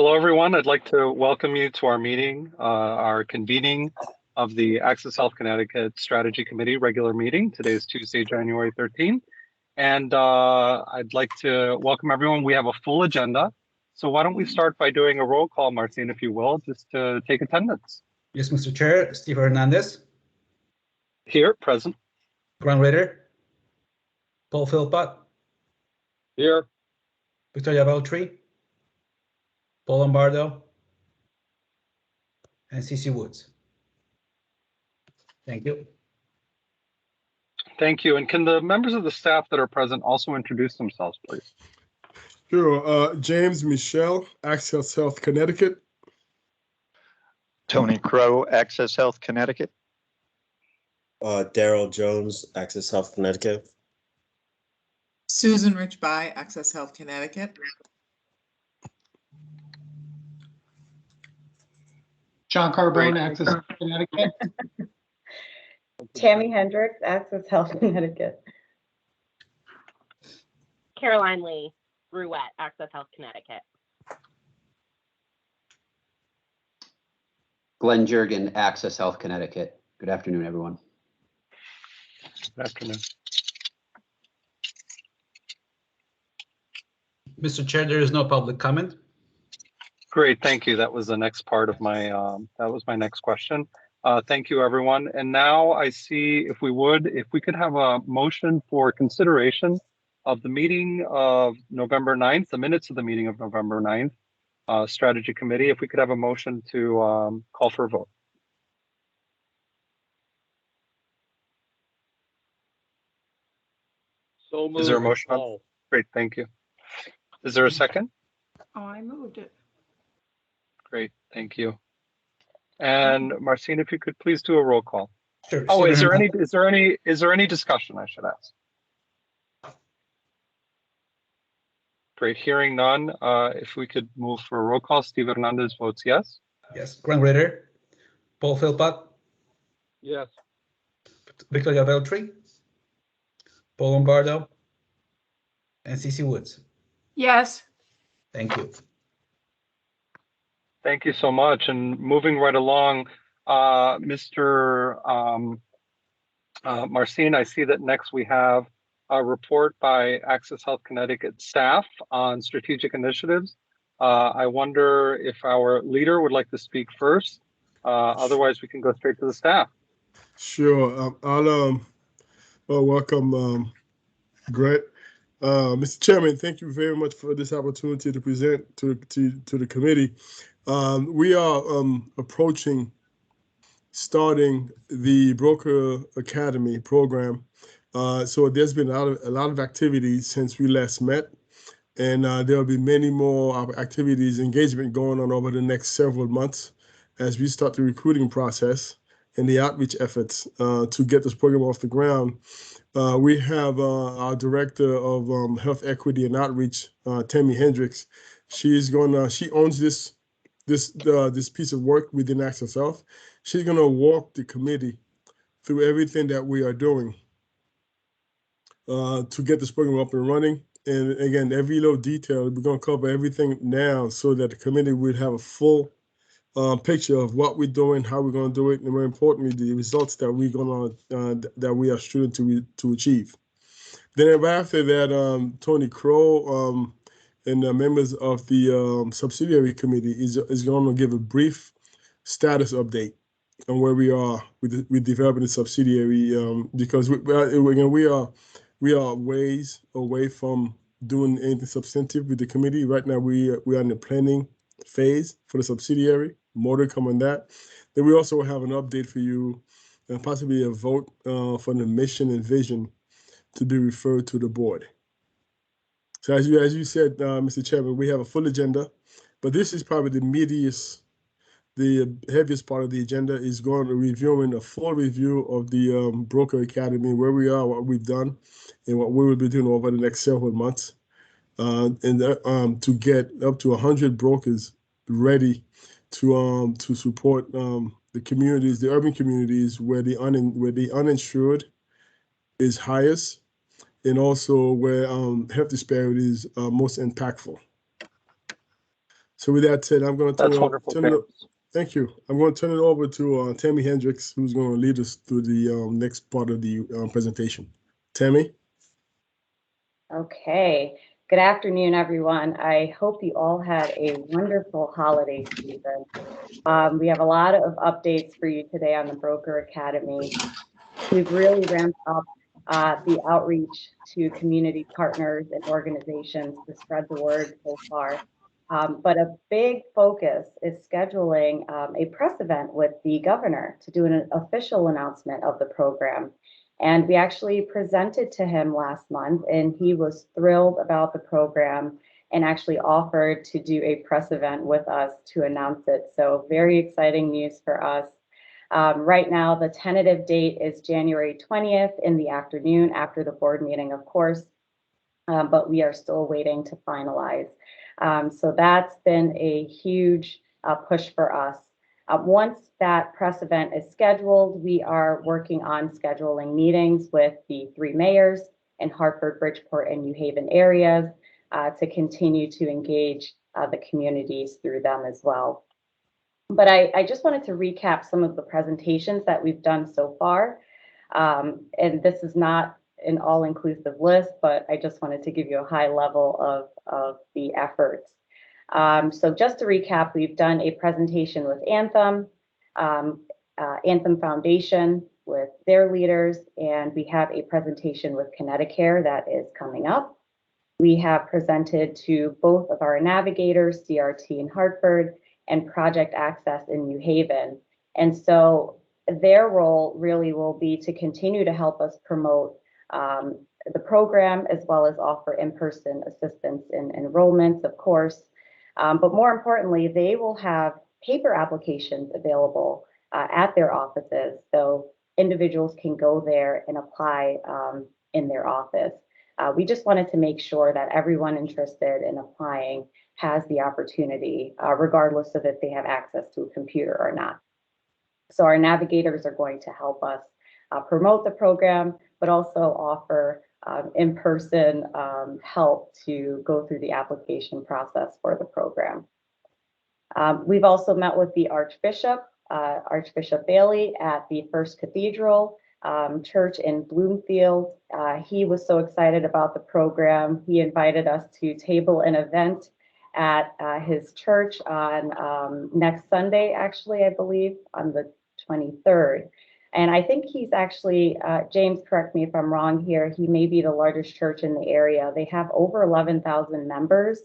Hello, everyone. I'd like to welcome you to our meeting, our convening of the Access Health Connecticut Strategy Committee regular meeting. Today is Tuesday, January 13th. And I'd like to welcome everyone. We have a full agenda. So why don't we start by doing a roll call, Marcin, if you will, just to take attendance. Yes, Mr. Chair. Steve Hernandez. Here, present. Grant Ritter. Paul Philpott. Here. Victoria Beltry. Paul Lombardo. And CC Woods. Thank you. Thank you. And can the members of the staff that are present also introduce themselves, please? Sure. James Michelle, Access Health Connecticut. Tony Crow, Access Health Connecticut. Daryl Jones, Access Health Connecticut. Susan Rich by Access Health Connecticut. John Carbone, Access Health Connecticut. Tammy Hendricks, Access Health Connecticut. Caroline Lee, Ruette, Access Health Connecticut. Glenn Jurgen, Access Health Connecticut. Good afternoon, everyone. Good afternoon. Mr. Chair, there is no public comment. Great, thank you. That was the next part of my, that was my next question. Thank you, everyone. And now I see if we could have a motion for consideration of the meeting of November 9th, the minutes of the meeting of November 9th, Strategy Committee, if we could have a motion to call for a vote. So moved. Is there a motion? Great, thank you. Is there a second? Oh, I moved it. Great, thank you. And Marcin, if you could please do a roll call. Sure. Oh, is there any discussion, I should ask? Great, hearing none. If we could move for a roll call, Steve Hernandez votes yes. Yes. Grant Ritter. Paul Philpott. Yes. Victoria Beltry. Paul Lombardo. And CC Woods. Yes. Thank you. Thank you so much. And moving right along, Mr. Marcin, I see that next we have a report by Access Health Connecticut staff on strategic initiatives. I wonder if our leader would like to speak first. Otherwise, we can go straight to the staff. Sure. I'll welcome Grant. Mr. Chairman, thank you very much for this opportunity to present to the committee. We are approaching starting the Broker Academy program. So there's been a lot of activities since we last met, and there will be many more activities, engagement going on over the next several months as we start the recruiting process and the outreach efforts to get this program off the ground. We have our Director of Health Equity and Outreach, Tammy Hendricks. She owns this piece of work within Access Health. She's gonna walk the committee through everything that we are doing to get this program up and running. And again, every little detail, we're gonna cover everything now so that the committee would have a full picture of what we're doing, how we're going to do it, and more importantly, the results that we're going to that we are shooting to achieve. Then after that, Tony Crow and the members of the subsidiary committee is going to give a brief status update on where we are with developing the subsidiary because we are ways away from doing anything substantive with the committee. Right now, we are in the planning phase for the subsidiary. More to come on that. Then we also have an update for you and possibly a vote for the mission and vision to be referred to the board. So as you said, Mr. Chairman, we have a full agenda, but this is probably the heaviest part of the agenda is going to reviewing a full review of the Broker Academy, where we are, what we've done, and what we will be doing over the next several months, and to get up to 100 brokers ready to support the communities, the urban communities where the uninsured is highest, and also where health disparities are most impactful. So with that said, I'm going to That's wonderful, James. thank you. I'm going to turn it over to Tammy Hendricks, who's going to lead us through the next part of the presentation. Tammy? Okay. Good afternoon, everyone. I hope you all had a wonderful holiday season. We have a lot of updates for you today on the Broker Academy. We've really ramped up the outreach to community partners and organizations to spread the word so far. But a big focus is scheduling a press event with the governor to do an official announcement of the program. And we actually presented to him last month, and he was thrilled about the program and actually offered to do a press event with us to announce it. So very exciting news for us. Right now, the tentative date is January 20th in the afternoon after the board meeting, of course, but we are still waiting to finalize. So that's been a huge push for us. Once that press event is scheduled, we are working on scheduling meetings with the 3 mayors in Hartford, Bridgeport, and New Haven areas to continue to engage the communities through them as well. But I just wanted to recap some of the presentations that we've done so far. And this is not an all-inclusive list, but I just wanted to give you a high level of the efforts. So just to recap, we've done a presentation with Anthem, Anthem Foundation with their leaders, and we have a presentation with Connecticut that is coming up. We have presented to both of our navigators, CRT in Hartford and Project Access in New Haven. And so their role really will be to continue to help us promote the program, as well as offer in-person assistance in enrollments, of course. But more importantly, they will have paper applications available at their offices, so individuals can go there and apply in their office. We just wanted to make sure that everyone interested in applying has the opportunity, regardless of if they have access to a computer or not. So our navigators are going to help us promote the program, but also offer in-person help to go through the application process for the program. We've also met with the Archbishop, Archbishop Bailey at the First Cathedral Church in Bloomfield. He was so excited about the program. He invited us to table an event at his church on next Sunday, actually, I believe, on the 23rd. And I think he's actually, James, correct me if I'm wrong here, he may be the largest church in the area. They have over 11,000 members,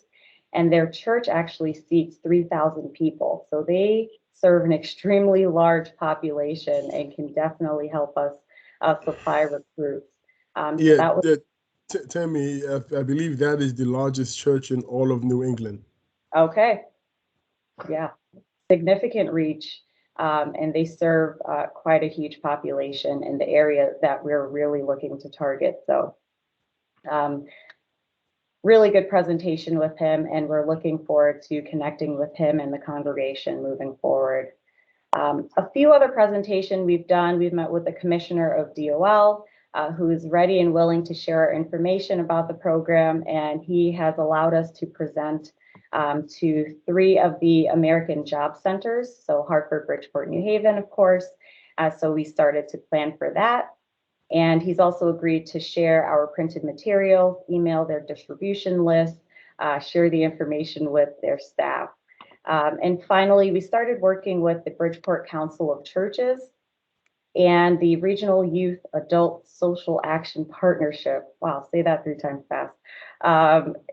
and their church actually seats 3,000 people. So they serve an extremely large population and can definitely help us supply recruits. Yeah, so that was, Tammy, I believe that is the largest church in all of New England. okay. Yeah, significant reach. And they serve quite a huge population in the area that we're really looking to target. So really good presentation with him, and we're looking forward to connecting with him and the congregation moving forward. A few other presentations we've done. We've met with the commissioner of DOL, who is ready and willing to share our information about the program, and he has allowed us to present to 3 of the American Job Centers, so Hartford, Bridgeport, New Haven, of course. So we started to plan for that. And he's also agreed to share our printed materials, email their distribution list, share the information with their staff. And finally, we started working with the Bridgeport Council of Churches and the Regional Youth Adult Social Action Partnership. Wow, say that 3 times fast.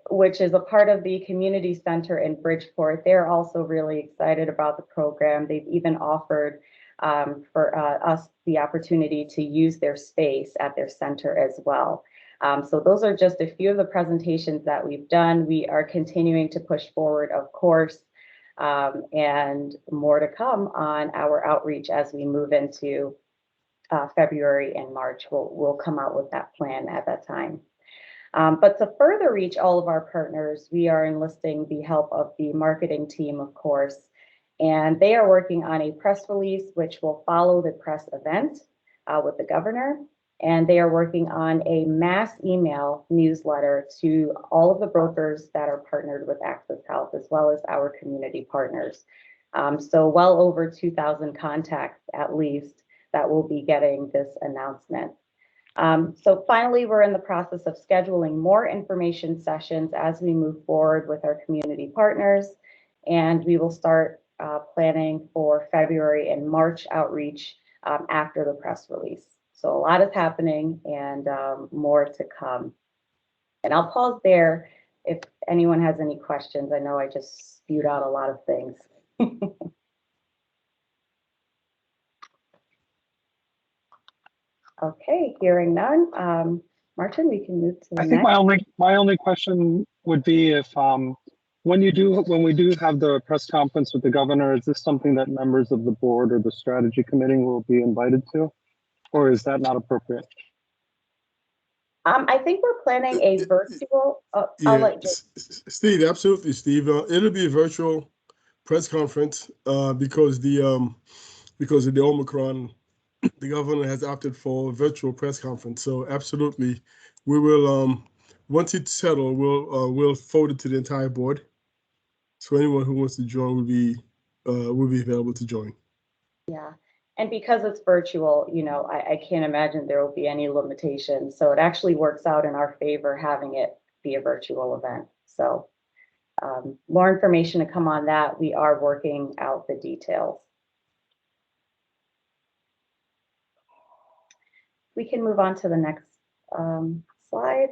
Which is a part of the community center in Bridgeport. They're also really excited about the program. They've even offered for us the opportunity to use their space at their center as well. So those are just a few of the presentations that we've done. We are continuing to push forward, of course, and more to come on our outreach as we move into February and March. We'll come out with that plan at that time. But to further reach all of our partners, we are enlisting the help of the marketing team, of course, and they are working on a press release which will follow the press event with the governor. and they are working on a mass email newsletter to all of the brokers that are partnered with Access Health, as well as our community partners. So well over 2,000 contacts at least that will be getting this announcement. So finally, we're in the process of scheduling more information sessions as we move forward with our community partners, and we will start planning for February and March outreach after the press release. So a lot is happening and more to come. And I'll pause there if anyone has any questions. I know I just spewed out a lot of things. Okay, hearing none. Martin, we can move to the I think next. my only question would be if when we do have the press conference with the governor, is this something that members of the board or the strategy committee will be invited to, or is that not appropriate? I think we're planning a virtual. I'll let Steve, absolutely, Steve. It'll be a virtual press conference because of the Omicron. The governor has opted for a virtual press conference. So absolutely, we will. Once it's settled, we'll forward it to the entire board. So anyone who wants to join will be available to join. Yeah. And because it's virtual, you know, I can't imagine there will be any limitations. So it actually works out in our favor having it be a virtual event. So more information to come on that. We are working out the details. We can move on to the next slide.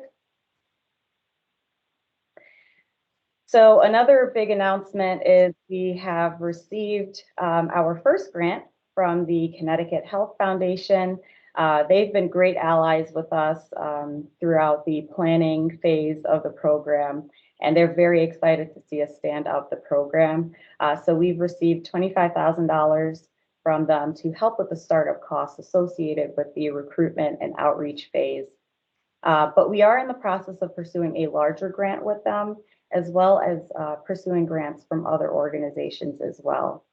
So another big announcement is we have received our first grant from the Connecticut Health Foundation. They've been great allies with us throughout the planning phase of the program, and they're very excited to see us stand up the program. So we've received $25,000 from them to help with the startup costs associated with the recruitment and outreach phase. But we are in the process of pursuing a larger grant with them, as well as pursuing grants from other organizations as well.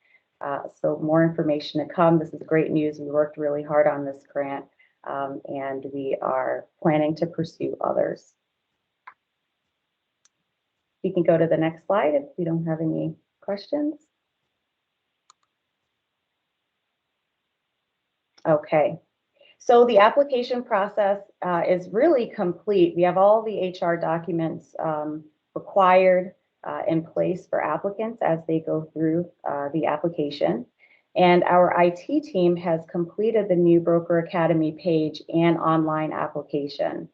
So more information to come. This is great news. We worked really hard on this grant, and we are planning to pursue others. We can go to the next slide if we don't have any questions. Okay, so the application process is really complete. We have all the HR documents required in place for applicants as they go through the application. And our IT team has completed the new Broker Academy page and online application.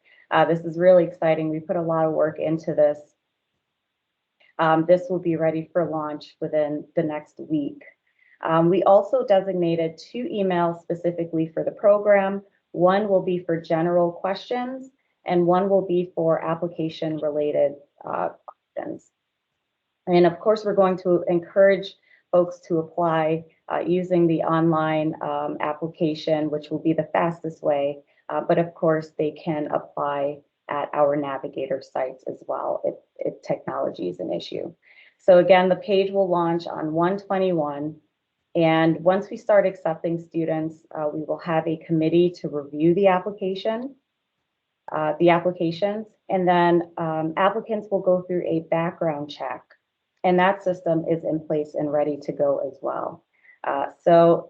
This is really exciting. We put a lot of work into this. This will be ready for launch within the next week. We also designated 2 emails specifically for the program. One will be for general questions, and one will be for application related questions. And of course, we're going to encourage folks to apply using the online application, which will be the fastest way. But of course, they can apply at our Navigator sites as well if technology is an issue. So again, the page will launch on 1/21. And once we start accepting students, we will have a committee to review the applications, and then applicants will go through a background check, and that system is in place and ready to go as well. So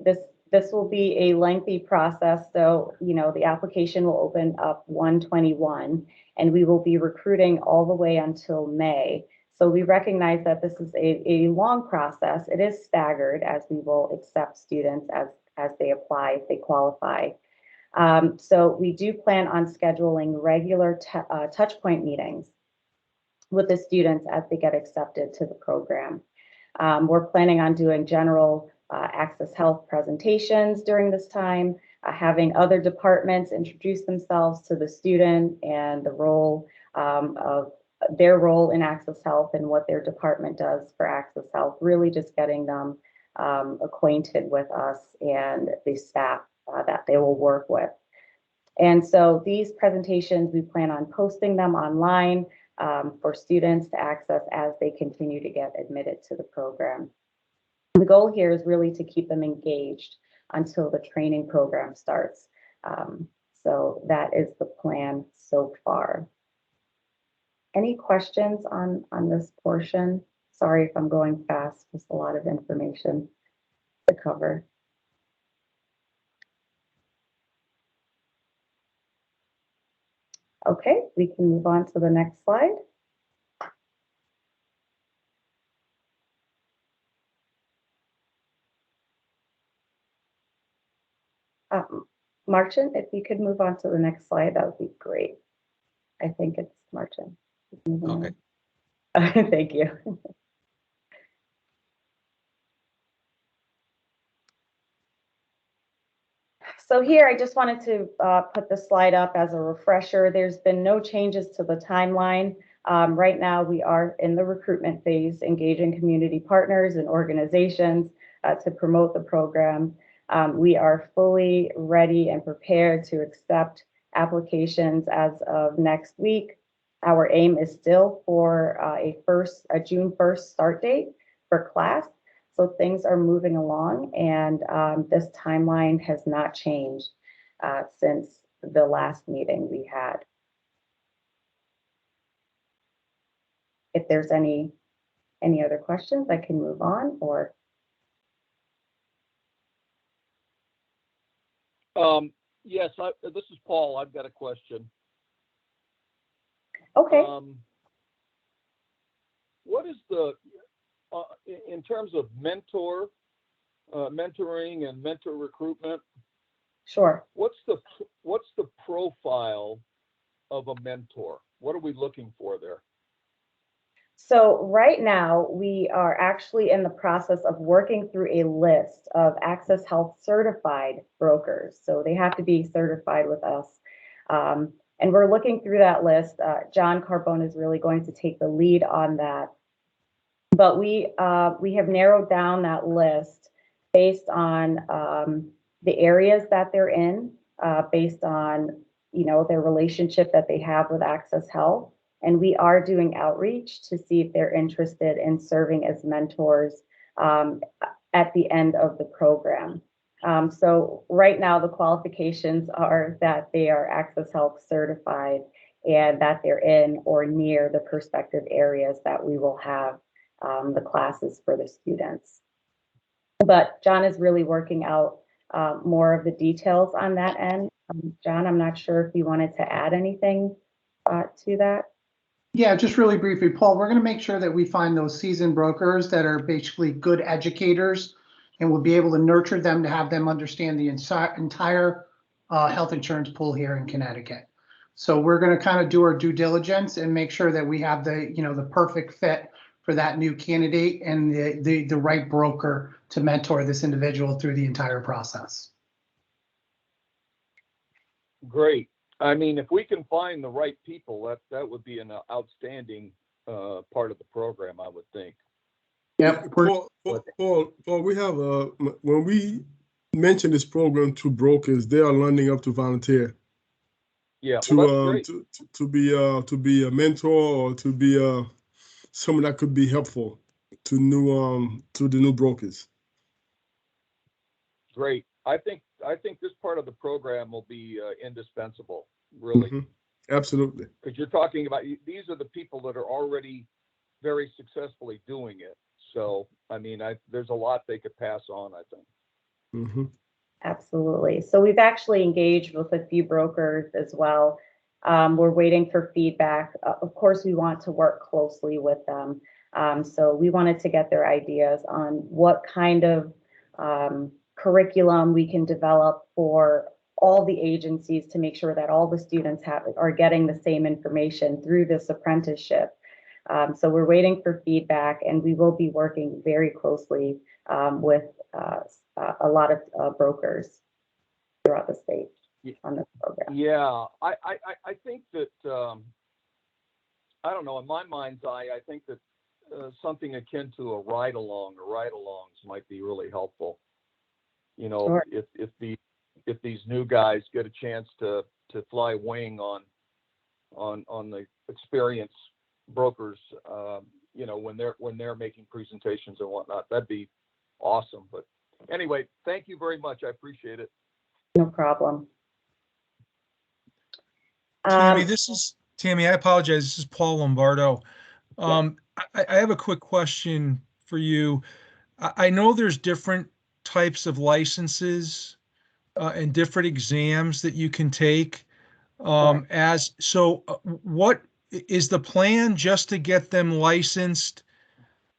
this will be a lengthy process. So, you know, the application will open up 1/21, and we will be recruiting all the way until May. So we recognize that this is a long process. It is staggered as we will accept students as they apply, if they qualify. So we do plan on scheduling regular touch point meetings with the students as they get accepted to the program. We're planning on doing general Access Health presentations during this time, having other departments introduce themselves to the student and the role of their role in Access Health and what their department does for Access Health, really just getting them acquainted with us and the staff that they will work with. And so these presentations, we plan on posting them online for students to access as they continue to get admitted to the program. The goal here is really to keep them engaged until the training program starts. So that is the plan so far. Any questions on this portion? Sorry if I'm going fast, just a lot of information to cover. Okay, we can move on to the next slide. Martin, if you could move on to the next slide, that would be great. I think it's Martin. Okay. Thank you. So here, I just wanted to put the slide up as a refresher. There's been no changes to the timeline. Right now, we are in the recruitment phase, engaging community partners and organizations to promote the program. We are fully ready and prepared to accept applications as of next week. Our aim is still for a June 1st start date for class. So things are moving along, and this timeline has not changed since the last meeting we had. If there's any other questions, I can move on, or Yes, this is Paul. I've got a question. okay. What is the, in terms of mentoring and mentor recruitment, Sure. what's the profile of a mentor? What are we looking for there? So right now, we are actually in the process of working through a list of Access Health certified brokers. So they have to be certified with us. And we're looking through that list. John Carbone is really going to take the lead on that. But we have narrowed down that list based on the areas that they're in, based on their relationship that they have with Access Health. And we are doing outreach to see if they're interested in serving as mentors at the end of the program. So right now, the qualifications are that they are Access Health certified and that they're in or near the prospective areas that we will have the classes for the students. But John is really working out more of the details on that end. John, I'm not sure if you wanted to add anything to that. Yeah, just really briefly, Paul, we're going to make sure that we find those seasoned brokers that are basically good educators, and we'll be able to nurture them to have them understand the entire health insurance pool here in Connecticut. So we're going to kind of do our due diligence and make sure that we have the perfect fit for that new candidate and the right broker to mentor this individual through the entire process. Great. I mean, if we can find the right people, that would be an outstanding part of the program, I would think. Yep. Paul, we have when we mention this program to brokers, they are lining up to volunteer. Yeah, well, that's great. to be a mentor or to be someone that could be helpful to the new brokers. Great. I think this part of the program will be indispensable, really. Mm-hmm. Absolutely. Because you're talking about, these are the people that are already very successfully doing it. So, I mean, there's a lot they could pass on, I think. Mm-hmm. Absolutely. So we've actually engaged with a few brokers as well. We're waiting for feedback. Of course, we want to work closely with them. So we wanted to get their ideas on what kind of curriculum we can develop for all the agencies to make sure that all the students are getting the same information through this apprenticeship. So we're waiting for feedback, and we will be working very closely with a lot of brokers throughout the state on this program. Yeah, I think that, I don't know, in my mind's eye, I think that something akin to a ride-along or ride-alongs might be really helpful. You know, Sure. if these new guys get a chance to fly wing on the experienced brokers, you know, when they're making presentations and whatnot, that'd be awesome. But anyway, thank you very much. I appreciate it. No problem. Tammy, Tammy, I apologize. This is Paul Lombardo. I have a quick question for you. I know there's different types of licenses and different exams that you can take. What is the plan, just to get them licensed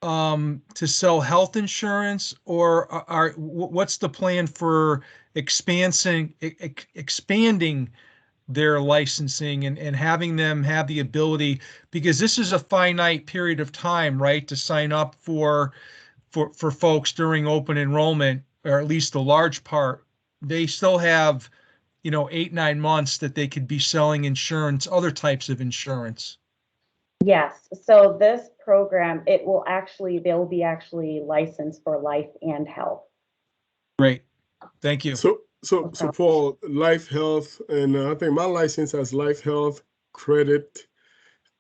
to sell health insurance, or what's the plan for expanding their licensing and having them have the ability, because this is a finite period of time, right, to sign up for folks during open enrollment, or at least a large part. They still have 8-9 months that they could be selling insurance, other types of insurance. Yes, so this program, they'll be actually licensed for life and health. Great, thank you. So Paul, life, health, and I think my license has life, health, credit,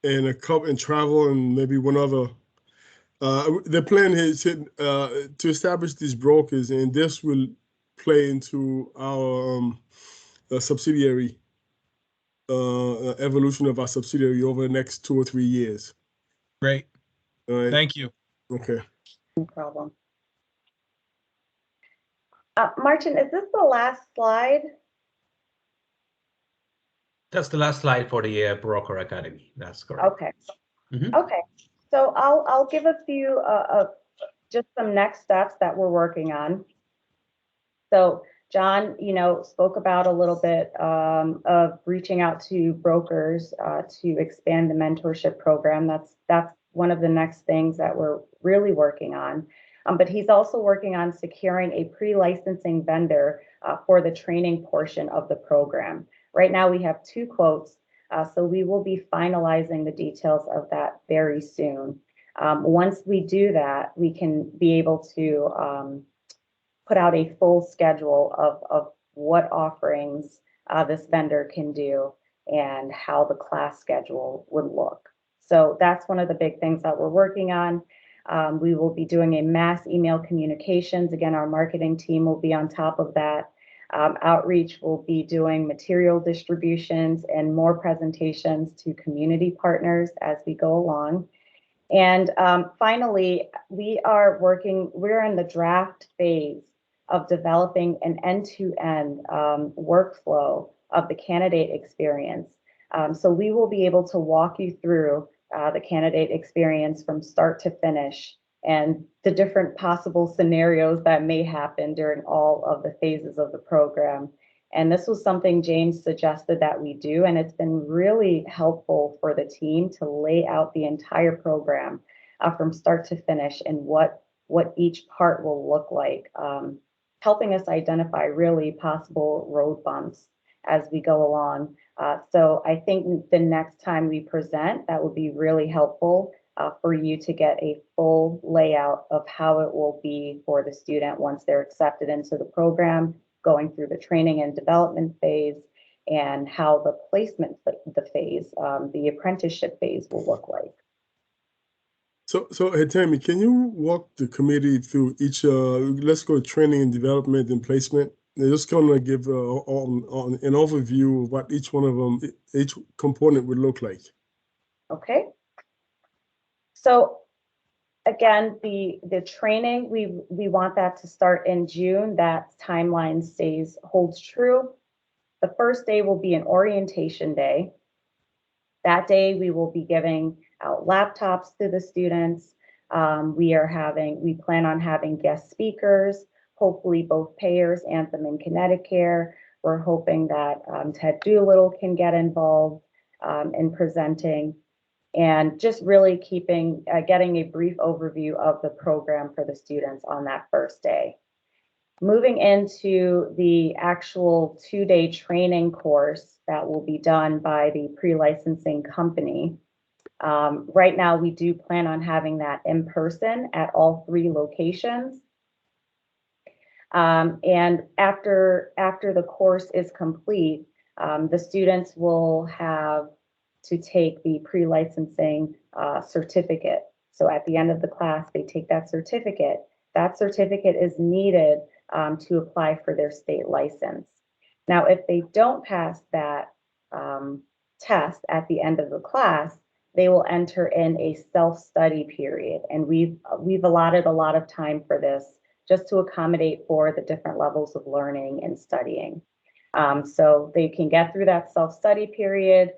and a couple and travel, and maybe one other. The plan is to establish these brokers, and this will play into our subsidiary evolution of our subsidiary over the next 2 or 3 years. Great. All right. Thank you. Okay. No problem. Martin, is this the last slide? That's the last slide for the Broker Academy. That's correct. Okay. Okay. So I'll give a few just some next steps that we're working on. So John, spoke about a little bit of reaching out to brokers to expand the mentorship program. That's one of the next things that we're really working on. But he's also working on securing a pre-licensing vendor for the training portion of the program. Right now we have 2 quotes, so we will be finalizing the details of that very soon. Once we do that, we can be able to put out a full schedule of what offerings this vendor can do and how the class schedule would look. So that's one of the big things that we're working on. We will be doing a mass email communications. Again, our marketing team will be on top of that. Outreach will be doing material distributions and more presentations to community partners as we go along. And finally, we're in the draft phase of developing an end-to-end workflow of the candidate experience. So we will be able to walk you through the candidate experience from start to finish and the different possible scenarios that may happen during all of the phases of the program. And this was something James suggested that we do, and it's been really helpful for the team to lay out the entire program from start to finish and what each part will look like, helping us identify really possible road bumps as we go along. So I think the next time we present, that would be really helpful for you to get a full layout of how it will be for the student once they're accepted into the program, going through the training and development phase, and how the placement phase, the apprenticeship phase will look like. So hey, Tammy, can you walk the committee through each, let's go training and development and placement? And just kind of give on an overview of what each one of them, each component would look like. Okay. So again, the training, we want that to start in June. That timeline holds true. The first day will be an orientation day. That day we will be giving out laptops to the students. We plan on having guest speakers, hopefully both payers, Anthem and Connecticut. We're hoping that Ted Doolittle can get involved in presenting, and just really getting a brief overview of the program for the students on that first day. Moving into the actual 2-day training course that will be done by the pre-licensing company. Right now, we do plan on having that in person at all 3 locations. And after the course is complete, the students will have to take the pre-licensing certificate. So at the end of the class, they take that certificate. That certificate is needed to apply for their state license. Now, if they don't pass that test at the end of the class, they will enter in a self-study period. And we've allotted a lot of time for this just to accommodate for the different levels of learning and studying. So they can get through that self-study period,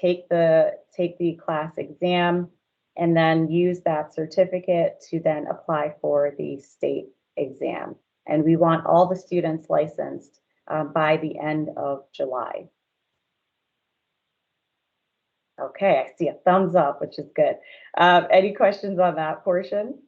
take the class exam, and then use that certificate to then apply for the state exam. And we want all the students licensed by the end of July. Okay, I see a thumbs up, which is good. Any questions on that portion?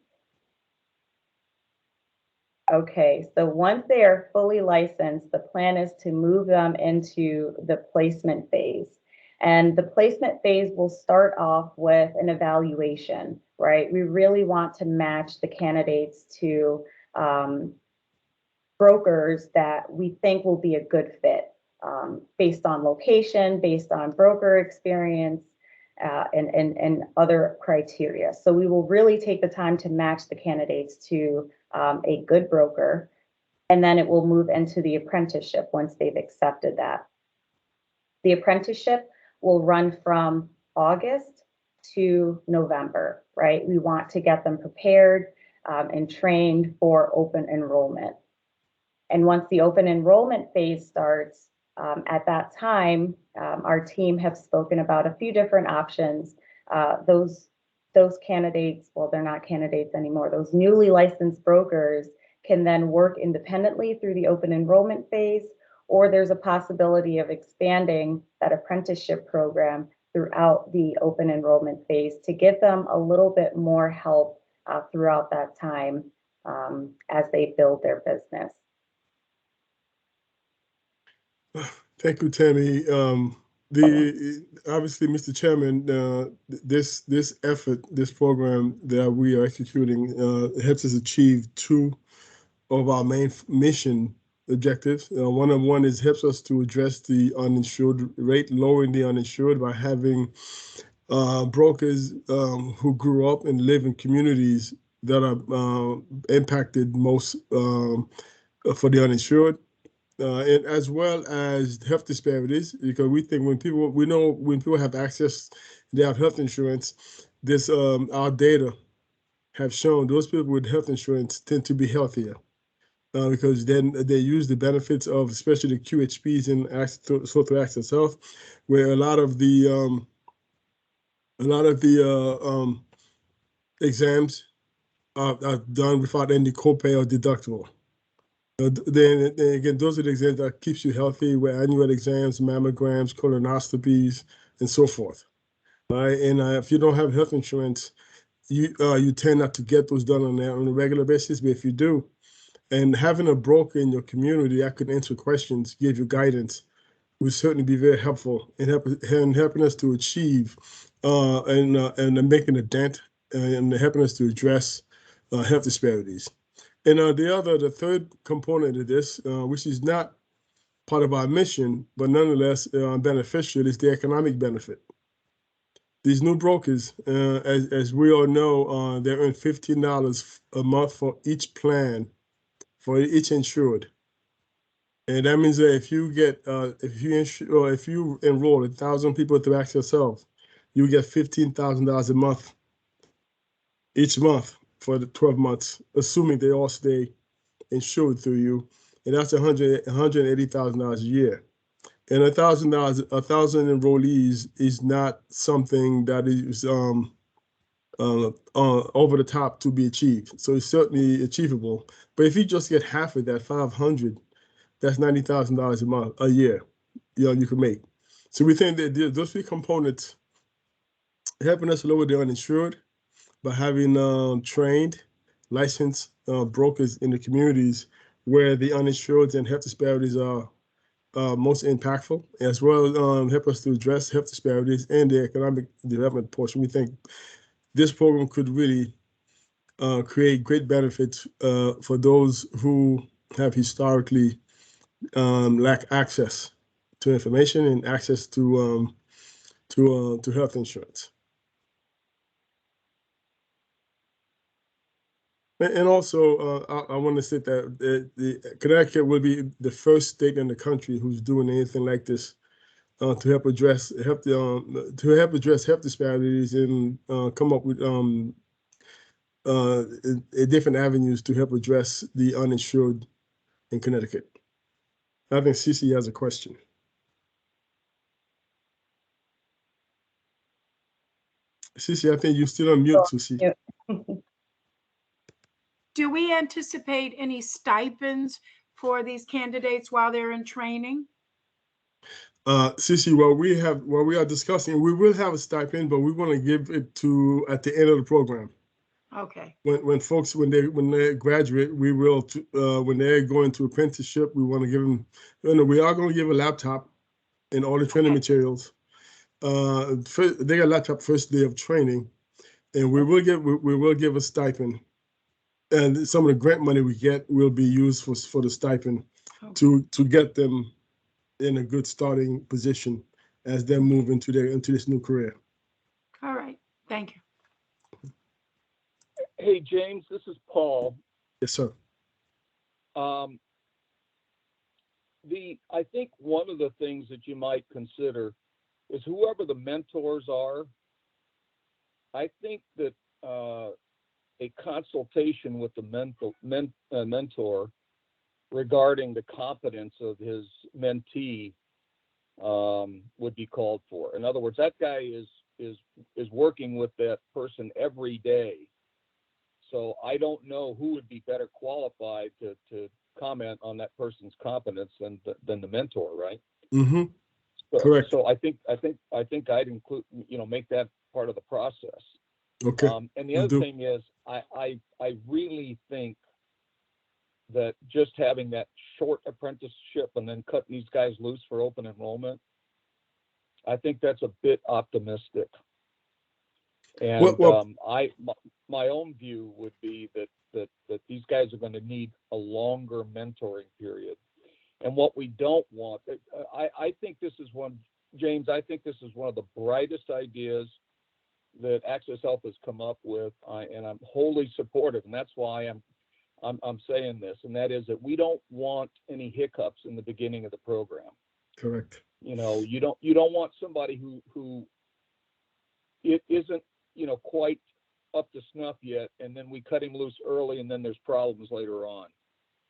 Okay, so once they are fully licensed, the plan is to move them into the placement phase. And the placement phase will start off with an evaluation, right? We really want to match the candidates to brokers that we think will be a good fit based on location, based on broker experience, and other criteria. So we will really take the time to match the candidates to a good broker, and then it will move into the apprenticeship once they've accepted that. The apprenticeship will run from August to November, right? We want to get them prepared and trained for open enrollment. And once the open enrollment phase starts, at that time, our team have spoken about a few different options. Those candidates, well, they're not candidates anymore. Those newly licensed brokers can then work independently through the open enrollment phase, or there's a possibility of expanding that apprenticeship program throughout the open enrollment phase to give them a little bit more help throughout that time as they build their business. Thank you, Tammy. Obviously, Mr. Chairman, this effort, this program that we are executing helps us achieve two of our main mission objectives. One of one is helps us to address the uninsured rate, lowering the uninsured by having brokers who grew up and live in communities that are impacted most for the uninsured. And as well as health disparities, because we think when people have access, they have health insurance. This our data have shown those people with health insurance tend to be healthier because then they use the benefits of especially the QHPs and social access health, where a lot of the exams are done without any copay or deductible. Then again, those are the exams that keeps you healthy, with annual exams, mammograms, colonoscopies, and so forth. Right? And if you don't have health insurance, you tend not to get those done on a regular basis. But if you do, and having a broker in your community that could answer questions, give you guidance, would certainly be very helpful in helping us to achieve and making a dent and helping us to address health disparities. And the third component of this, which is not part of our mission, but nonetheless beneficial, is the economic benefit. These new brokers, as we all know, they earn $15 a month for each plan, for each insured. And that means that if you enroll 1,000 people through Access Health, you get $15,000 a month each month for the 12 months, assuming they all stay insured through you, and that's $180,000 a year. And $1,000 enrollees is not something that is over the top to be achieved. So it's certainly achievable. But if you just get half of that, 500, that's $90,000 a year. You can make. So we think that those three components helping us lower the uninsured by having trained, licensed brokers in the communities where the uninsured and health disparities are most impactful, as well as help us to address health disparities and the economic development portion. We think this program could really create great benefits for those who have historically lacked access to information and access to health insurance. And also, I want to say that the Connecticut will be the first state in the country who's doing anything like this to help address health disparities and come up with different avenues to help address the uninsured in Connecticut. I think Cece has a question. Cece, I think you're still on mute, Cece. Do we anticipate any stipends for these candidates while they're in training? Cece, what we are discussing, we will have a stipend, but we want to give it to at the end of the program. Okay. When folks when they graduate, we will when they're going to apprenticeship, we want to give them. We are going to give a laptop and all the training materials. They got a laptop first day of training, and we will give a stipend, and some of the grant money we get will be used for the stipend to get them in a good starting position as they move into this new career. All right. Thank you. Hey, James, this is Paul. Yes, sir. I think one of the things that you might consider is whoever the mentors are, I think that a consultation with the mentor regarding the competence of his mentee would be called for. In other words, that guy is working with that person every day. So I don't know who would be better qualified to comment on that person's competence than the mentor, right? Mm-hmm. So, correct. So I think I'd include, make that part of the process. Okay. And the other thing is, I really think that just having that short apprenticeship and then cutting these guys loose for open enrollment, I think that's a bit optimistic. And my own view would be that these guys are going to need a longer mentoring period. And what we don't want, I think this is James, I think this is one of the brightest ideas that Access Health has come up with, and I'm wholly supportive, and that's why I'm saying this, and that is that we don't want any hiccups in the beginning of the program. Correct. You don't want somebody who it isn't quite up to snuff yet, and then we cut him loose early, and then there's problems later on.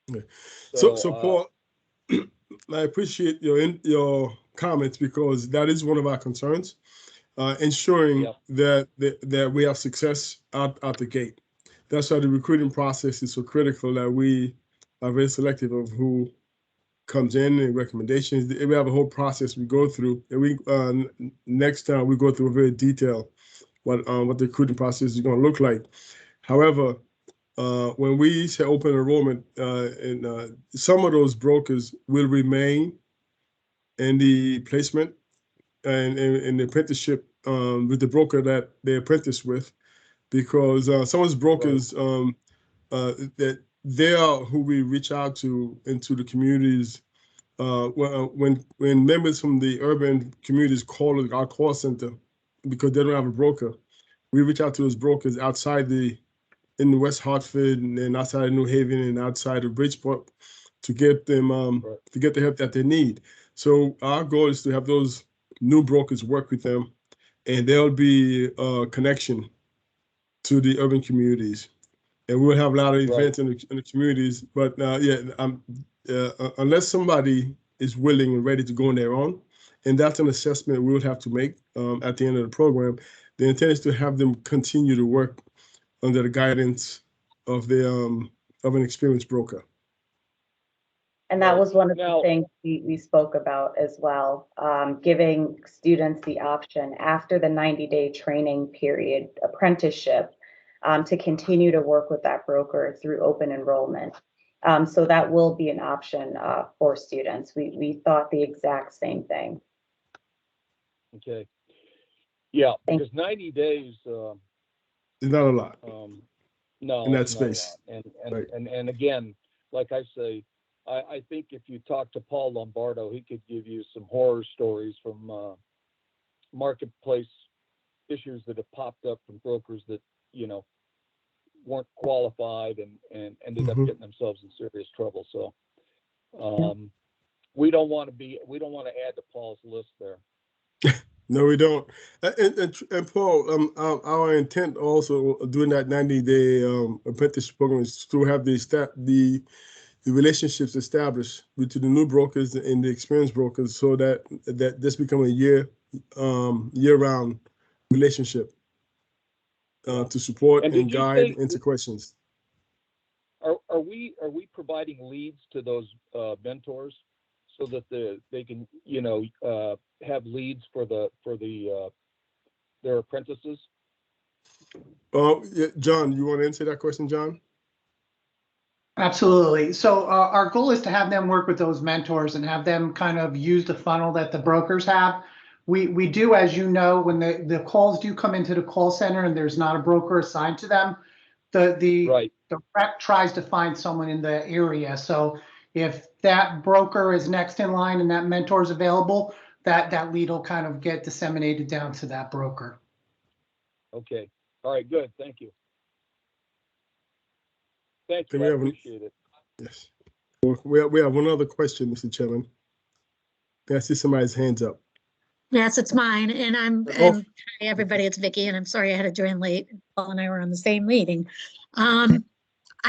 Yeah. So Paul, I appreciate your comments, because that is one of our concerns, ensuring that we have success out the gate. That's why the recruiting process is so critical, that we are very selective of who comes in and recommendations. We have a whole process we go through, and we next time we go through a very detailed what the recruiting process is going to look like. However, when we say open enrollment, and some of those brokers will remain in the placement and in the apprenticeship with the broker that they apprentice with, because some of those brokers that they are who we reach out to into the communities. When members from the urban communities call our call center because they don't have a broker, we reach out to those brokers in West Hartford and outside of New Haven and outside of Bridgeport to get them to get the help that they need. So our goal is to have those new brokers work with them, and there'll be a connection to the urban communities, and we'll have a lot of events in the communities. But unless somebody is willing and ready to go on their own, and that's an assessment we would have to make at the end of the program. The intent is to have them continue to work under the guidance of of an experienced broker. And that was one of the things we spoke about as well, giving students the option after the 90-day training period, apprenticeship, to continue to work with that broker through open enrollment. So that will be an option for students. We thought the exact same thing. Okay. Yeah, because 90 days is not a lot. No, in that space. And again, like I say, I think if you talk to Paul Lombardo, he could give you some horror stories from marketplace issues that have popped up from brokers that weren't qualified and ended up getting themselves in serious trouble. So we don't want to add to Paul's list there. No, we don't. And Paul, our intent also during that 90-day apprenticeship program is to have the relationships established between the new brokers and the experienced brokers, so that this become a year-round relationship to support and guide, answer questions. Are we providing leads to those mentors so that they can have leads for their apprentices? Yeah, John, you want to answer that question, John? Absolutely. So our goal is to have them work with those mentors and have them kind of use the funnel that the brokers have. We do, as you know, when the calls do come into the call center and there's not a broker assigned to them, the rep tries to find someone in the area. So if that broker is next in line and that mentor is available, that lead will kind of get disseminated down to that broker. Okay. All right. Good. Thank you. Thank you. I appreciate it. Yes. We have one other question, Mr. Chairman. I see somebody's hands up. Yes, it's mine. And hi, everybody, it's Vicky, and I'm sorry I had to join late. Paul and I were on the same meeting. I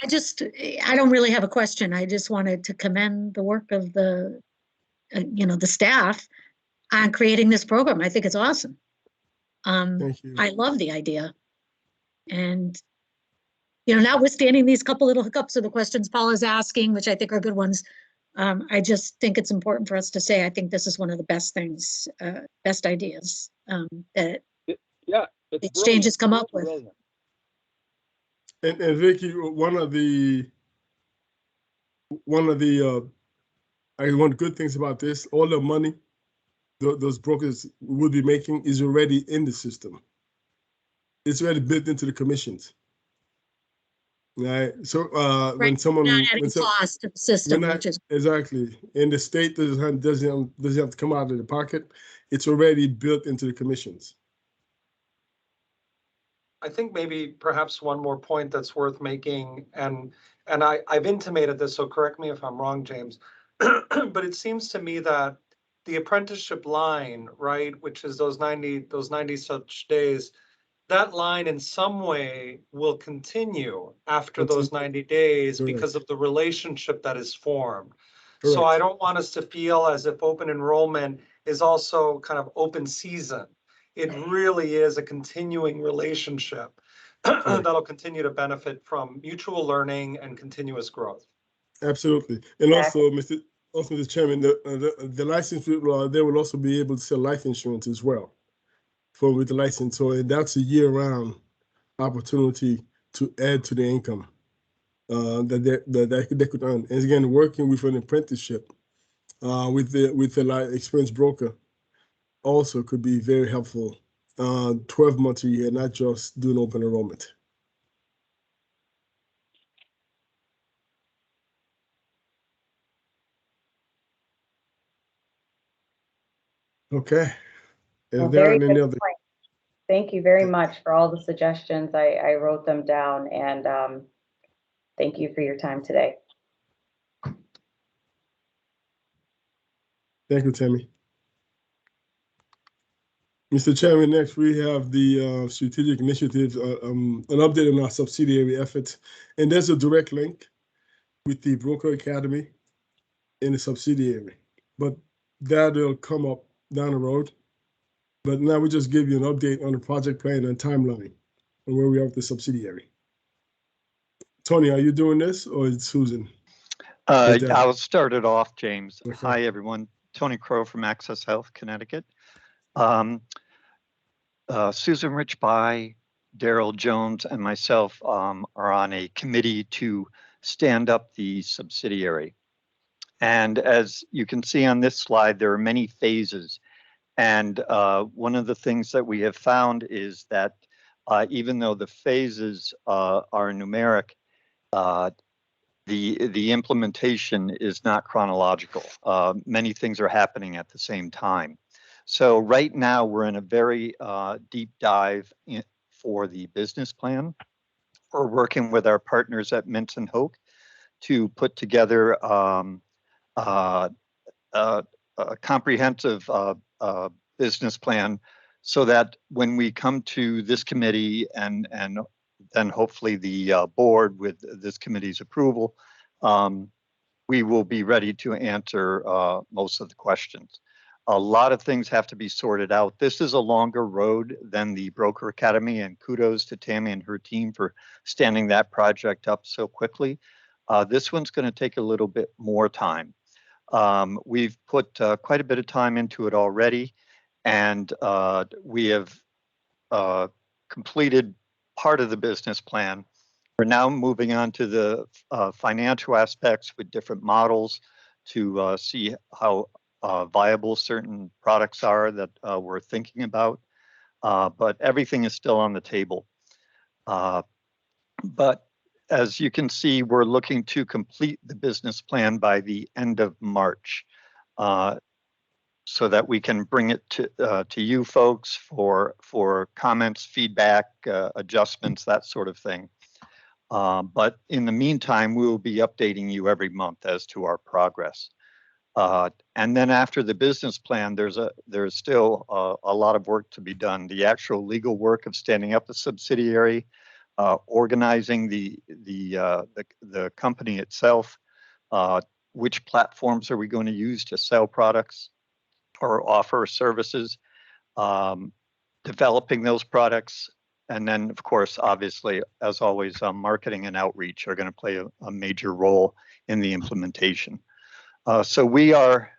don't really have a question. I just wanted to commend the work of the staff on creating this program. I think it's awesome. Thank you. I love the idea. And, notwithstanding these couple little hiccups of the questions Paul is asking, which I think are good ones, I just think it's important for us to say, I think this is one of the best things, best ideas that exchange has come up with. And Vicky, one of the good things about this, all the money those brokers would be making is already in the system. It's already built into the commissions. Right. So when someone cost of the system, exactly, and the state doesn't have to come out of the pocket, it's already built into the commissions. I think maybe perhaps one more point that's worth making, and I've intimated this, so correct me if I'm wrong, James, but it seems to me that the apprenticeship line, right, which is those 90 such days, that line in some way will continue after those 90 days because of the relationship that is formed. Correct. So I don't want us to feel as if open enrollment is also kind of open season. It really is a continuing relationship that'll continue to benefit from mutual learning and continuous growth. Absolutely. And also, Mr. Chairman, the licensed people, they will also be able to sell life insurance as well with the license. So that's a year-round opportunity to add to the income that they could earn. And again, working with an apprenticeship with the experienced broker also could be very helpful. 12 months a year, not just doing open enrollment. Okay. Very good point. Thank you very much for all the suggestions. I wrote them down, and thank you for your time today. Thank you, Tammy. Mr. Chairman, next we have the strategic initiatives, an update on our subsidiary efforts. And there's a direct link with the Broker Academy and the subsidiary, but that'll come up down the road. But now we just give you an update on the project plan and timeline and where we are with the subsidiary. Tony, are you doing this or is Susan? I'll start it off, James. Okay. Hi, everyone. Tony Crow from Access Health, Connecticut. Susan Richby, Daryl Jones, and myself are on a committee to stand up the subsidiary. And as you can see on this slide, there are many phases. And one of the things that we have found is that even though the phases are numeric, the implementation is not chronological. Many things are happening at the same time. So right now we're in a very deep dive for the business plan. We're working with our partners at Minton Hoke to put together a comprehensive business plan so that when we come to this committee and then hopefully the board with this committee's approval, we will be ready to answer most of the questions. A lot of things have to be sorted out. This is a longer road than the Broker Academy, and kudos to Tammy and her team for standing that project up so quickly. This one's going to take a little bit more time. We've put quite a bit of time into it already, and we have completed part of the business plan. We're now moving on to the financial aspects with different models to see how viable certain products are that we're thinking about. But everything is still on the table. But as you can see, we're looking to complete the business plan by the end of March so that we can bring it to you folks for comments, feedback, adjustments, that sort of thing. But in the meantime, we will be updating you every month as to our progress. And then after the business plan, there's still a lot of work to be done. The actual legal work of standing up the subsidiary, organizing the company itself, which platforms are we going to use to sell products or offer services, developing those products. And then, of course, obviously, as always, marketing and outreach are going to play a major role in the implementation. So we are,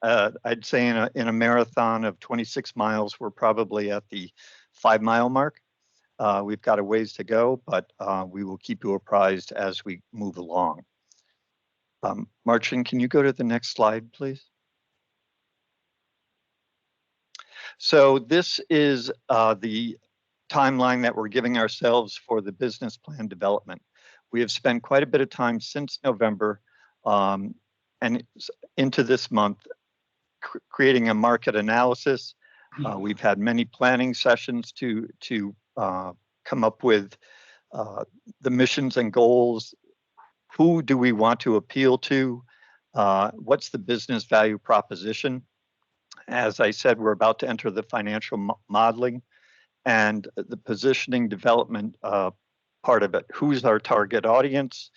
I'd say, in a marathon of 26 miles, we're probably at the 5-mile mark. We've got a ways to go, but we will keep you apprised as we move along. Marcin, can you go to the next slide, please? So this is the timeline that we're giving ourselves for the business plan development. We have spent quite a bit of time since November and into this month creating a market analysis. We've had many planning sessions to come up with the missions and goals. Who do we want to appeal to? What's the business value proposition? As I said, we're about to enter the financial modeling and the positioning development part of it. Who's our target audience?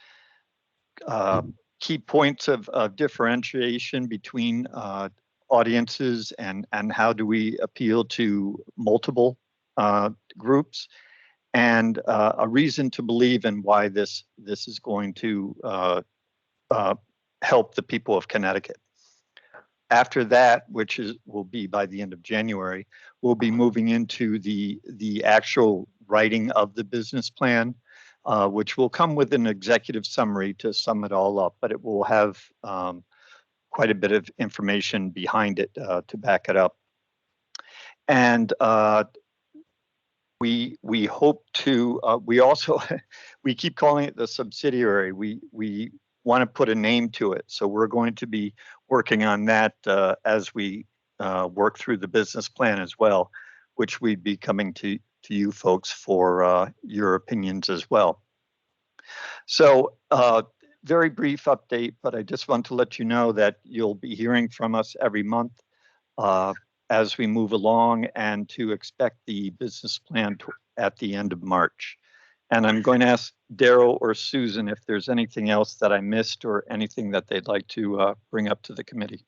Key points of differentiation between audiences and how do we appeal to multiple groups, and a reason to believe in why this is going to help the people of Connecticut. After that, which will be by the end of January, we'll be moving into the actual writing of the business plan, which will come with an executive summary to sum it all up, but it will have quite a bit of information behind it to back it up. And we hope to, we also, we keep calling it the subsidiary. We want to put a name to it. So we're going to be working on that as we work through the business plan as well, which we'd be coming to you folks for your opinions as well. So very brief update, but I just want to let you know that you'll be hearing from us every month as we move along, and to expect the business plan at the end of March. And I'm going to ask Daryl or Susan if there's anything else that I missed or anything that they'd like to bring up to the committee.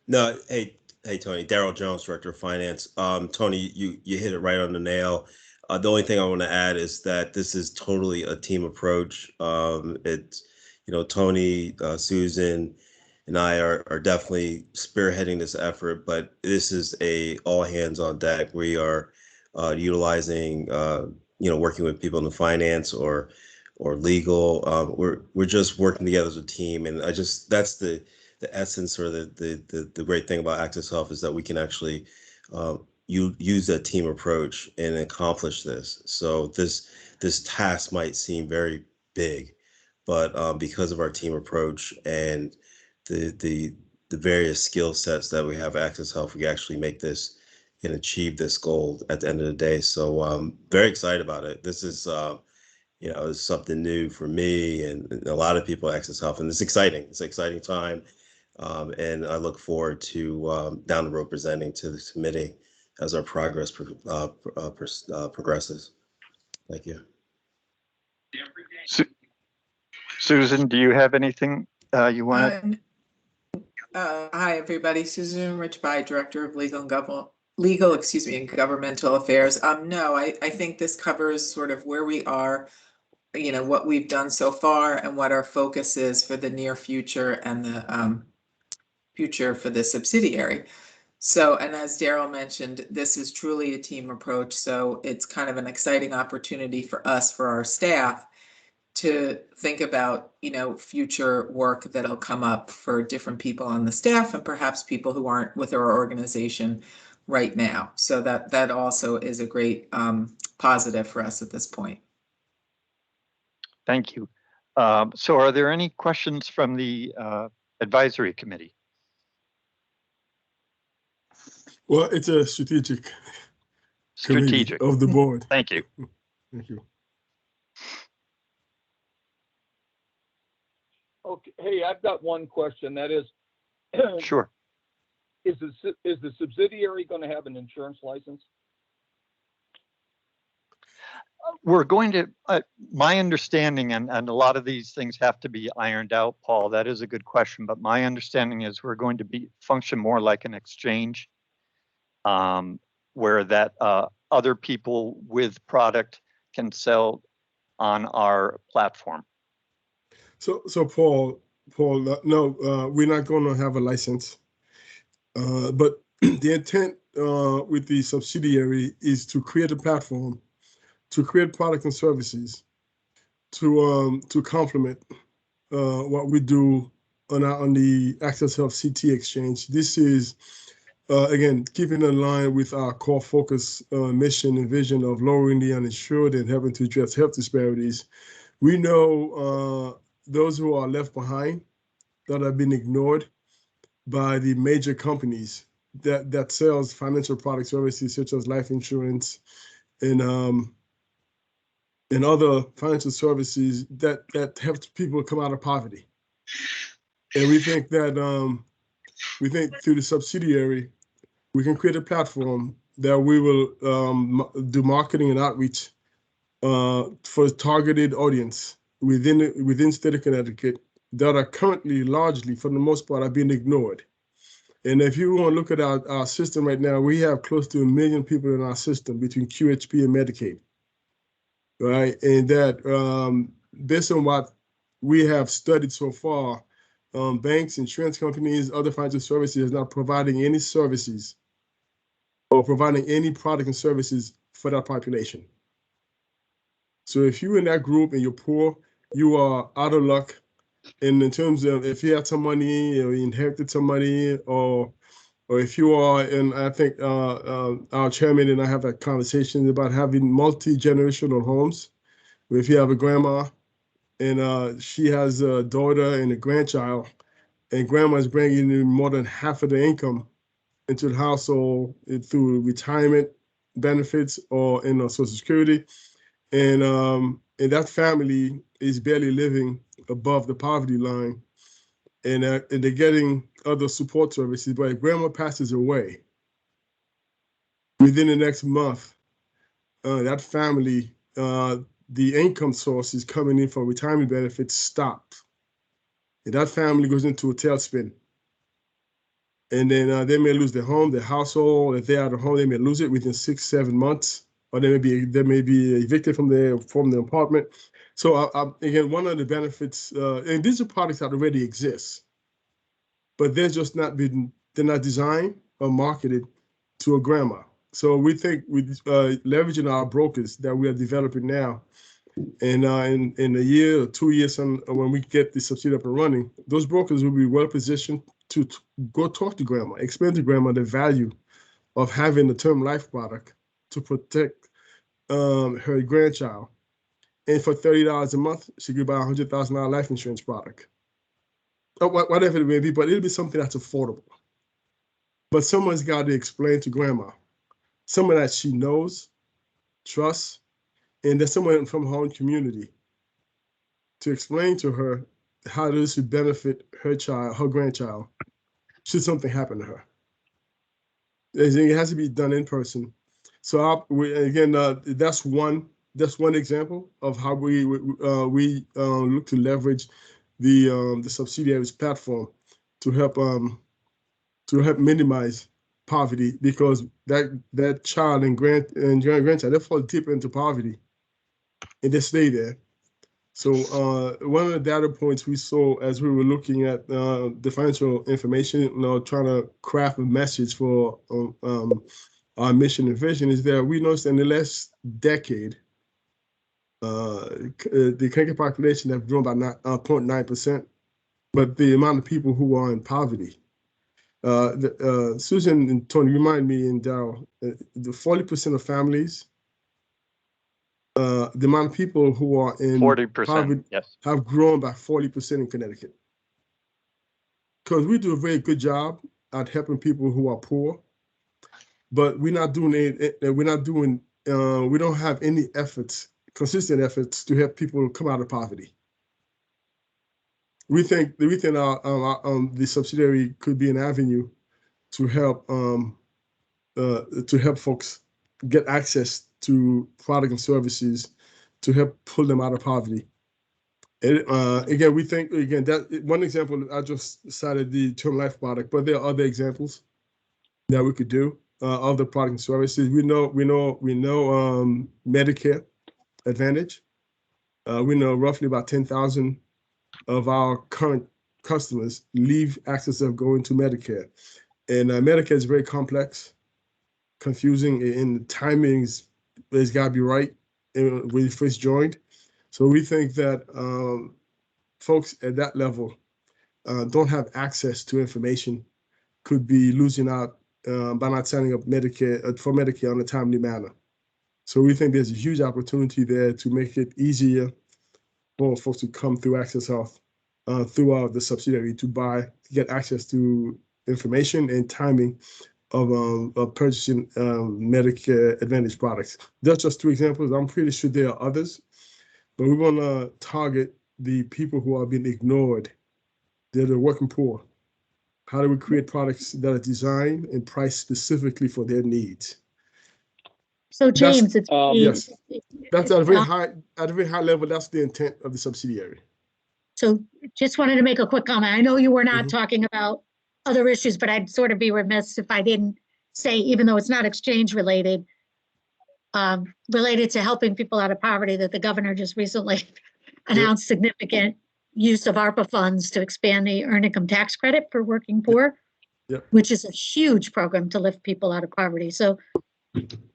No, hey Tony, Daryl Jones, Director of Finance. Tony, you hit it right on the nail. The only thing I want to add is that this is totally a team approach. It's, Tony, Susan, and I are definitely spearheading this effort, but this is a all hands on deck. We are utilizing, working with people in the finance or legal. We're just working together as a team, and that's the essence, or the great thing about Access Health is that we can actually use that team approach and accomplish this. So this task might seem very big, but because of our team approach and the various skill sets that we have at Access Health, we actually make this and achieve this goal at the end of the day. So very excited about it. This is it's something new for me and a lot of people at Access Health, and it's exciting. It's an exciting time. And I look forward to down the road presenting to the committee as our progress progresses. Thank you. Susan, do you have anything you want? Hi, everybody. Susan Richby, Director of Legal and Governmental Affairs. No, I think this covers sort of where we are, what we've done so far and what our focus is for the near future and the future for the subsidiary. So, and as Daryl mentioned, this is truly a team approach. So it's kind of an exciting opportunity for us, for our staff, to think about, future work that'll come up for different people on the staff and perhaps people who aren't with our organization right now. So that also is a great positive for us at this point. Thank you. So are there any questions from the advisory committee? Well, it's a strategic committee of the board. Thank you. Thank you. Okay, hey, I've got one question. That is, sure. Is the subsidiary going to have an insurance license? We're going to, my understanding, and a lot of these things have to be ironed out, Paul, that is a good question, but my understanding is we're going to function more like an exchange, where that other people with product can sell on our platform. So Paul, no, we're not going to have a license, but the intent with the subsidiary is to create a platform, to create products and services to complement what we do on the Access AHCT exchange. This is again keeping in line with our core focus, mission, and vision of lowering the uninsured and helping to address health disparities. We know those who are left behind, that have been ignored by the major companies that sells financial product services such as life insurance and other financial services that help people come out of poverty. And we think that through the subsidiary, we can create a platform that we will do marketing and outreach for a targeted audience within state of Connecticut that are currently largely, for the most part, are being ignored. And if you want to look at our system right now, we have close to 1 million people in our system between QHP and Medicaid, right? And that based on what we have studied so far, banks, insurance companies, other financial services are not providing any services or providing any product and services for that population. So if you're in that group and you're poor, you are out of luck. And in terms of if you have some money or you inherited some money, or if you are, and I think our chairman and I have that conversation about having multi-generational homes, where if you have a grandma and she has a daughter and a grandchild, and grandma's bringing in more than half of the income into the household through retirement benefits or in Social Security, and that family is barely living above the poverty line, and they're getting other support services. But if grandma passes away within the next month, that family, the income sources coming in for retirement benefits stop. And that family goes into a tailspin. And then they may lose their home, their household. If they're out of home, they may lose it within 6-7 months, or they may be evicted from their apartment. So again, one of the benefits, and these are products that already exist, but they're not designed or marketed to a grandma. So we think with leveraging our brokers that we are developing now, and in a year or 2 years when we get the subsidy up and running, those brokers will be well positioned to go talk to grandma, explain to grandma the value of having a term life product to protect her grandchild. And for $30 a month, she could buy a $100,000 life insurance product, or whatever it may be, but it'll be something that's affordable. But someone's got to explain to grandma, someone that she knows, trusts, and there's someone from her own community to explain to her how this would benefit her child, her grandchild, should something happen to her. It has to be done in person. So that's one example of how we look to leverage the subsidiaries platform to help minimize poverty, because that child and grandchild, they fall deeper into poverty and they stay there. So one of the data points we saw as we were looking at the financial information, trying to craft a message for our mission and vision, is that we noticed in the last decade, the Kenyan population have grown by 0.9%, but the amount of people who are in poverty, Susan and Tony, remind me, and Darryl, the 40% of families, the amount of people who are in 40%, poverty, yes, have grown by 40% in Connecticut. Because we do a very good job at helping people who are poor, but we're not doing it. We don't have any consistent efforts to help people come out of poverty. We think the subsidiary could be an avenue to help folks get access to product and services to help pull them out of poverty. And again, we think that one example, I just cited the term life product, but there are other examples that we could do of the product and services. We know Medicare Advantage. We know roughly about 10,000 of our current customers leave access of going to Medicare. And Medicare is very complex, confusing, and the timings has got to be right when you first joined. So we think that folks at that level don't have access to information, could be losing out by not signing up for Medicare in a timely manner. So we think there's a huge opportunity there to make it easier for folks to come through Access Health throughout the subsidiary to get access to information and timing of purchasing Medicare Advantage products. That's just two examples. I'm pretty sure there are others, but we want to target the people who are being ignored. They're the working poor. How do we create products that are designed and priced specifically for their needs? So James, yes, that's at a very high level. That's the intent of the subsidiary. So just wanted to make a quick comment. I know you were not talking about other issues, but I'd sort of be remiss if I didn't say, even though it's not exchange related, related to helping people out of poverty, that the governor just recently announced significant use of ARPA funds to expand the earned income tax credit for working poor, which is a huge program to lift people out of poverty. So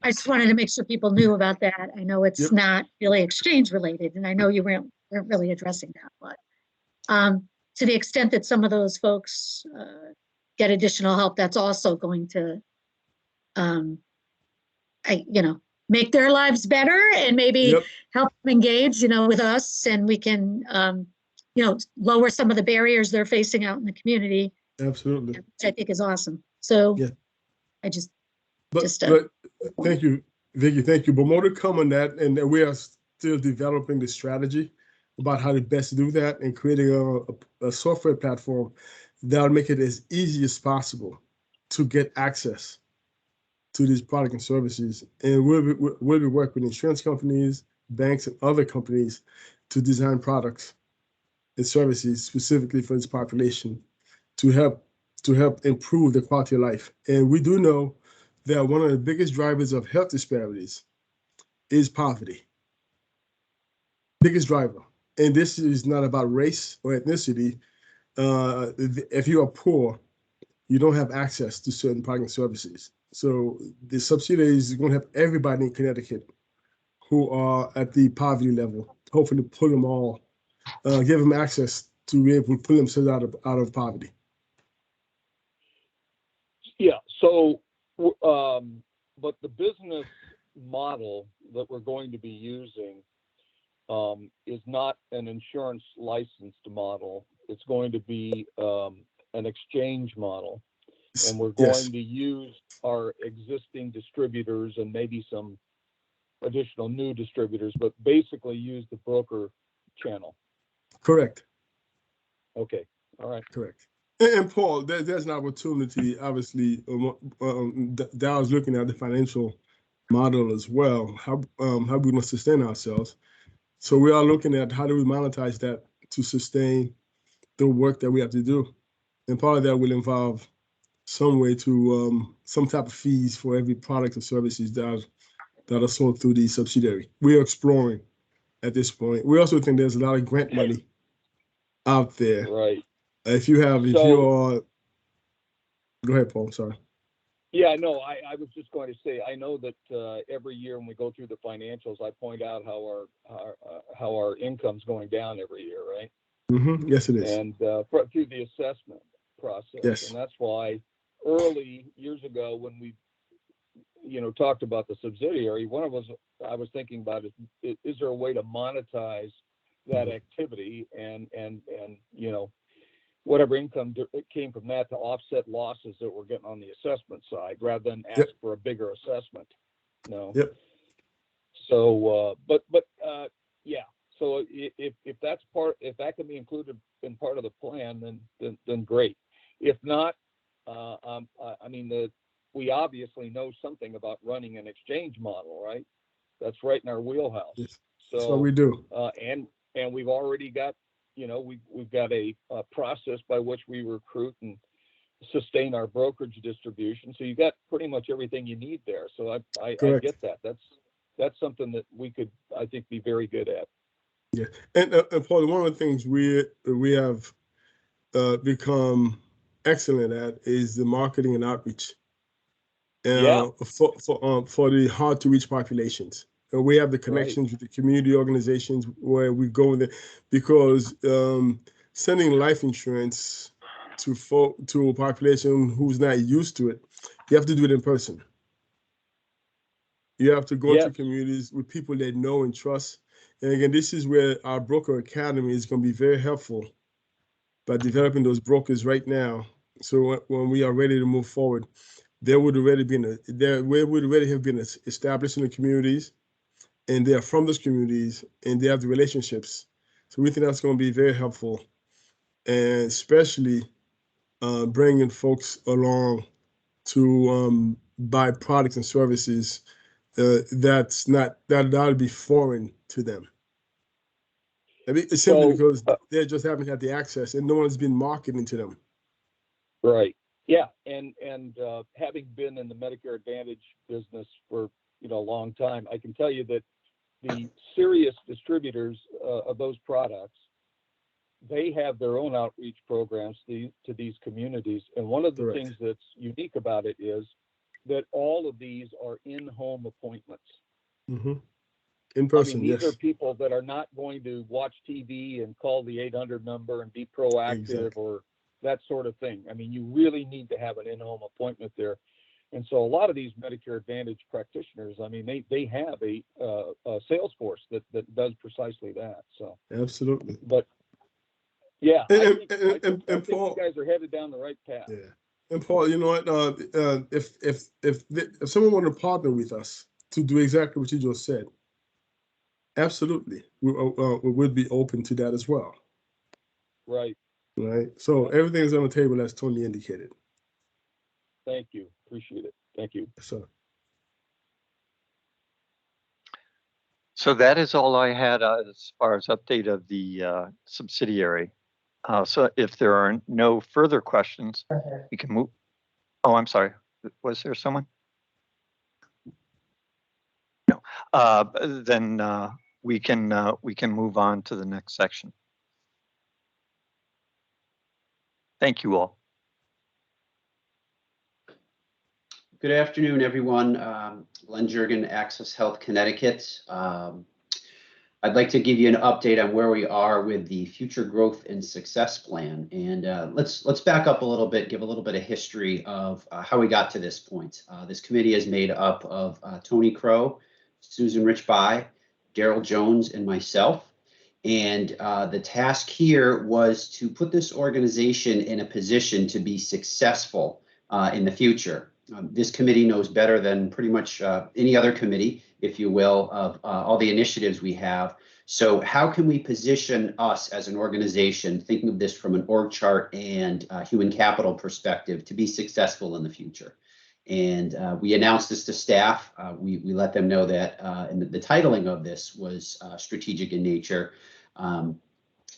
I just wanted to make sure people knew about that. I know it's not really exchange related, and I know you weren't really addressing that, but to the extent that some of those folks get additional help, that's also going to, make their lives better and maybe help them engage, with us, and we can, lower some of the barriers they're facing out in the community. Absolutely. Which I think is awesome. So I thank you, Vicki. Thank you. But more to come on that, and we are still developing the strategy about how to best do that, and creating a software platform that'll make it as easy as possible to get access to these products and services. And we'll be working with insurance companies, banks, and other companies to design products and services specifically for this population to help improve the quality of life. And we do know that one of the biggest drivers of health disparities is poverty. Biggest driver. And this is not about race or ethnicity. If you are poor, you don't have access to certain products and services. So the subsidiary is going to help everybody in Connecticut who are at the poverty level, hopefully pull them all, give them access to be able to pull themselves out of poverty. Yeah. So, but the business model that we're going to be using is not an insurance licensed model. It's going to be an exchange model, and we're going to use our existing distributors and maybe some additional new distributors, but basically use the broker channel. Correct. Okay, all right. Correct. And Paul, there's an opportunity, obviously, Dow's looking at the financial model as well, how we must sustain ourselves. So we are looking at how do we monetize that to sustain the work that we have to do. And part of that will involve some way to some type of fees for every product or services that are sold through the subsidiary. We are exploring at this point. We also think there's a lot of grant money out there. Right. If you are, go ahead, Paul, sorry. Yeah, no, I was just going to say, I know that every year when we go through the financials, I point out how our income's going down every year, right? Mm-hmm. Yes, it is. And through the assessment process. Yes. And that's why early years ago when we, talked about the subsidiary, one of us I was thinking about is there a way to monetize that activity and whatever income came from that to offset losses that we're getting on the assessment side rather than ask for a bigger assessment. No. Yep. So, yeah. So if that's if that can be included in part of the plan, then great. If not, we obviously know something about running an exchange model, right? That's right in our wheelhouse. Yes. So That's what we do. And we've already got, we've got a process by which we recruit and sustain our brokerage distribution. So you got pretty much everything you need there. So I get that. That's something that we could, I think, be very good at. Yeah, and Paul, one of the things we have become excellent at is the marketing and outreach. For the hard to reach populations. And we have the connections with the community organizations where we go in there, because sending life insurance to a population who's not used to it, you have to do it in person. You have to go into communities with people that know and trust. And again, this is where our broker academy is going to be very helpful by developing those brokers right now. So when we are ready to move forward, there would already have been established in the communities, and they are from those communities, and they have the relationships. So we think that's going to be very helpful, and especially bringing folks along to buy products and services that'll be foreign to them. I mean, it's simply because they just haven't had the access, and no one's been marketing to them. Right. Yeah, and having been in the Medicare Advantage business for a long time, I can tell you that the serious distributors of those products, they have their own outreach programs to these communities. And one of the things that's unique about it is that all of these are in-home appointments. Mm-hmm. In person, these are people that are not going to watch TV and call the 800 number and be proactive or that sort of thing. You really need to have an in-home appointment there. And so a lot of these Medicare Advantage practitioners, they have a sales force that does precisely that. So absolutely. But yeah, I think Paul, you guys are headed down the right path. Yeah. And Paul, you know what? If someone wanted to partner with us to do exactly what you just said, absolutely, we would be open to that as well. Right. Right. So everything's on the table as Tony indicated. Thank you. Appreciate it. Thank you. Yes, sir. So that is all I had as far as update of the subsidiary. So if there are no further questions, we can move. Oh, I'm sorry. Was there someone? No. Then we can move on to the next section. Thank you all. Good afternoon, everyone. Len Jurgen, Access Health Connecticut. I'd like to give you an update on where we are with the Future Growth and Success Plan. And let's back up a little bit, give a little bit of history of how we got to this point. This committee is made up of Tony Crow, Susan Richby, Daryl Jones, and myself. And the task here was to put this organization in a position to be successful in the future. This committee knows better than pretty much any other committee, if you will, of all the initiatives we have. So how can we position us as an organization, thinking of this from an org chart and human capital perspective, to be successful in the future? And we announced this to staff. We let them know that, and the titling of this was strategic in nature,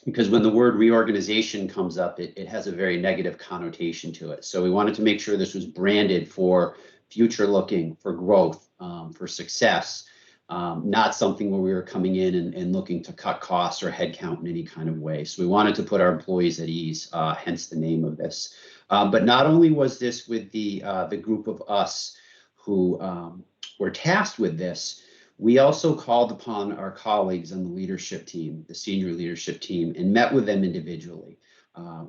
because when the word reorganization comes up, it has a very negative connotation to it. So we wanted to make sure this was branded for future looking, for growth, for success, not something where we were coming in and looking to cut costs or headcount in any kind of way. So we wanted to put our employees at ease, hence the name of this. But not only was this with the group of us who were tasked with this, we also called upon our colleagues on the leadership team, the senior leadership team, and met with them individually.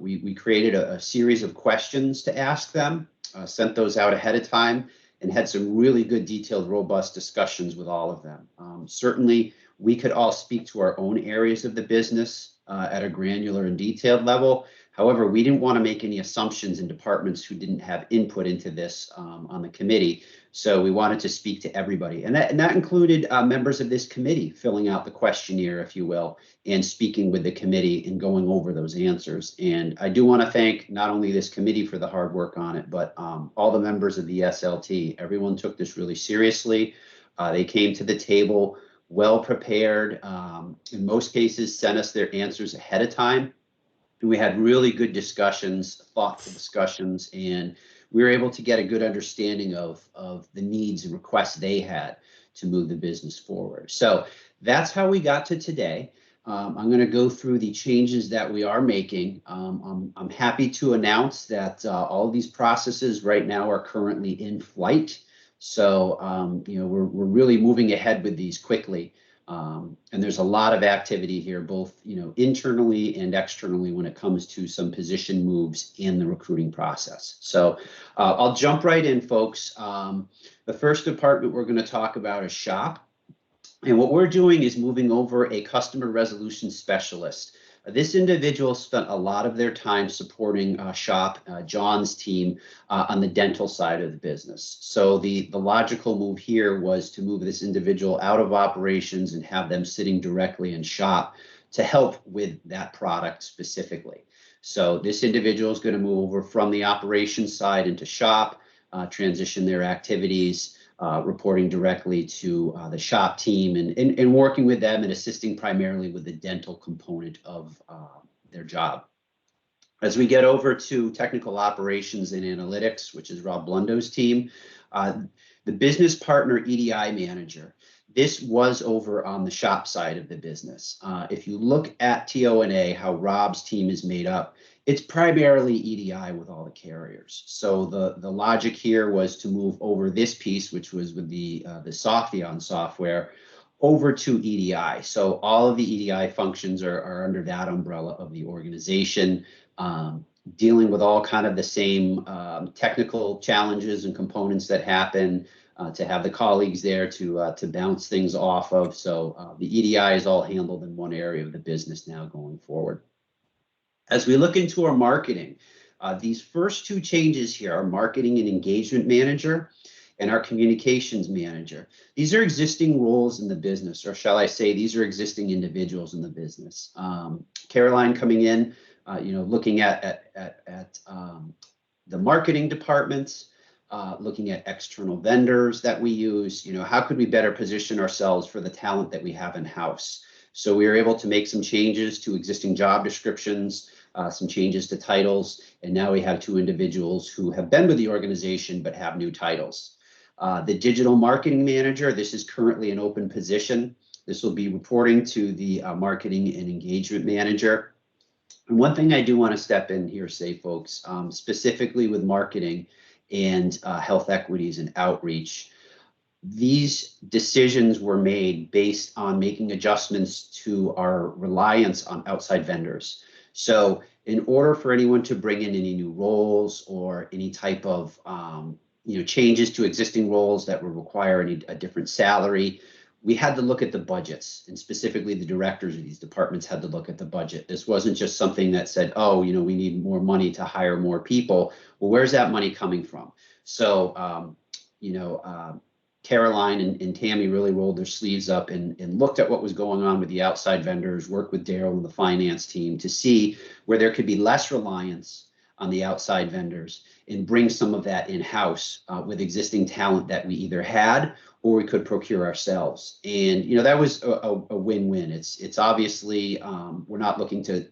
We created a series of questions to ask them, sent those out ahead of time, and had some really good, detailed, robust discussions with all of them. Certainly, we could all speak to our own areas of the business at a granular and detailed level. However, we didn't want to make any assumptions in departments who didn't have input into this on the committee. So we wanted to speak to everybody. And that included members of this committee filling out the questionnaire, if you will, and speaking with the committee and going over those answers. And I do want to thank not only this committee for the hard work on it, but all the members of the SLT. Everyone took this really seriously. They came to the table well prepared. In most cases, sent us their answers ahead of time. And we had really good discussions, thoughtful discussions, and we were able to get a good understanding of the needs and requests they had to move the business forward. So that's how we got to today. I'm going to go through the changes that we are making. I'm happy to announce that all of these processes right now are currently in flight. So we're really moving ahead with these quickly. And there's a lot of activity here, both internally and externally, when it comes to some position moves in the recruiting process. So I'll jump right in, folks. The first department we're going to talk about is shop. And what we're doing is moving over a customer resolution specialist. This individual spent a lot of their time supporting shop, John's team, on the dental side of the business. So the logical move here was to move this individual out of operations and have them sitting directly in shop to help with that product specifically. So this individual is going to move over from the operations side into shop, transition their activities, reporting directly to the shop team and working with them and assisting primarily with the dental component of their job. As we get over to technical operations and analytics, which is Rob Blundo's team, the business partner EDI manager, this was over on the shop side of the business. If you look at TO&A, how Rob's team is made up, it's primarily EDI with all the carriers. So the logic here was to move over this piece, which was with the Softheon software, over to EDI. So all of the EDI functions are under that umbrella of the organization, dealing with all kind of the same technical challenges and components that happen, to have the colleagues there to bounce things off of. So the EDI is all handled in one area of the business now going forward. As we look into our marketing, these first two changes here, our marketing and engagement manager and our communications manager, these are existing roles in the business, or shall I say, these are existing individuals in the business. Caroline coming in, looking at the marketing departments, looking at external vendors that we use, how could we better position ourselves for the talent that we have in-house? So we were able to make some changes to existing job descriptions, some changes to titles, and now we have two individuals who have been with the organization but have new titles. The digital marketing manager, this is currently an open position. This will be reporting to the marketing and engagement manager. And one thing I do want to step in here, say, folks, specifically with marketing and health equities and outreach, these decisions were made based on making adjustments to our reliance on outside vendors. So in order for anyone to bring in any new roles or any type of changes to existing roles that would require a different salary, we had to look at the budgets, and specifically the directors of these departments had to look at the budget. This wasn't just something that said, oh, we need more money to hire more people. Well, where's that money coming from? So, Caroline and Tammy really rolled their sleeves up and looked at what was going on with the outside vendors, worked with Daryl and the finance team to see where there could be less reliance on the outside vendors and bring some of that in-house with existing talent that we either had or we could procure ourselves. And, that was a win-win. It's obviously, we're not looking to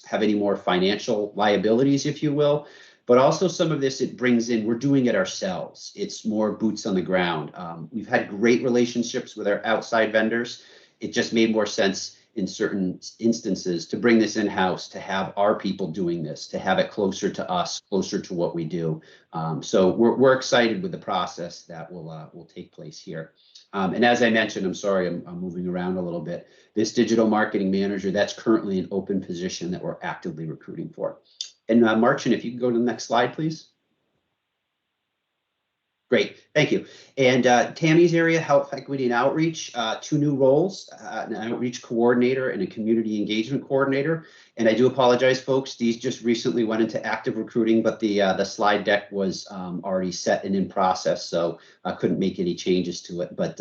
have any more financial liabilities, if you will. But also some of this, it brings in, we're doing it ourselves. It's more boots on the ground. We've had great relationships with our outside vendors. It just made more sense in certain instances to bring this in-house, to have our people doing this, to have it closer to us, closer to what we do. So we're excited with the process that will take place here. And as I mentioned, I'm sorry, I'm moving around a little bit. This digital marketing manager, that's currently an open position that we're actively recruiting for. And Marcin, if you can go to the next slide, please. Great, thank you. And Tammy's area, Health Equity and Outreach, 2 new roles, an outreach coordinator and a community engagement coordinator. And I do apologize, folks, these just recently went into active recruiting, but the slide deck was already set and in process, so I couldn't make any changes to it. But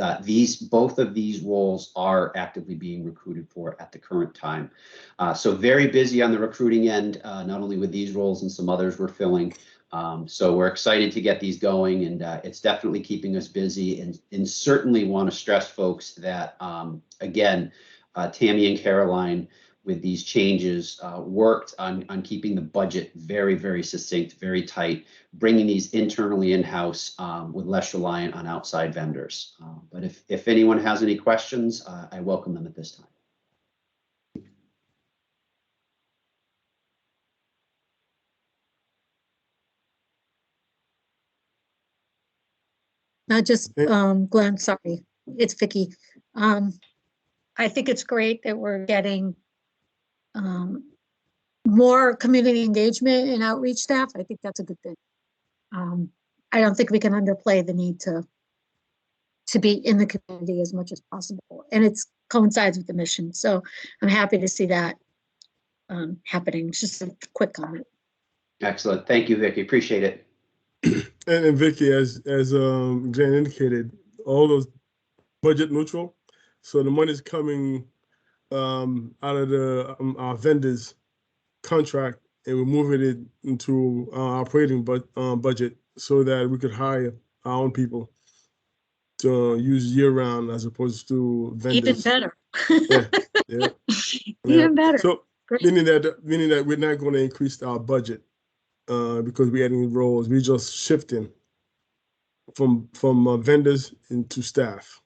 both of these roles are actively being recruited for at the current time. So very busy on the recruiting end, not only with these roles and some others we're filling. So we're excited to get these going, and it's definitely keeping us busy, and certainly want to stress folks that, again, Tammy and Caroline with these changes worked on keeping the budget very, very succinct, very tight, bringing these internally in-house with less reliant on outside vendors. But if anyone has any questions, I welcome them at this time. Glenn, sorry, it's Vicky. I think it's great that we're getting more community engagement and outreach staff. I think that's a good thing. I don't think we can underplay the need to be in the community as much as possible, and it coincides with the mission. So I'm happy to see that happening. It's just a quick comment. Excellent, thank you, Vicky. Appreciate it. And Vicky, as Jen indicated, all those budget neutral. So the money's coming out of the our vendors' contract, and we're moving it into our operating budget so that we could hire our own people to use year round as opposed to vendors. Even better. Yeah. Even better. So meaning that we're not going to increase our budget because we're adding roles. We're just shifting from vendors into staff.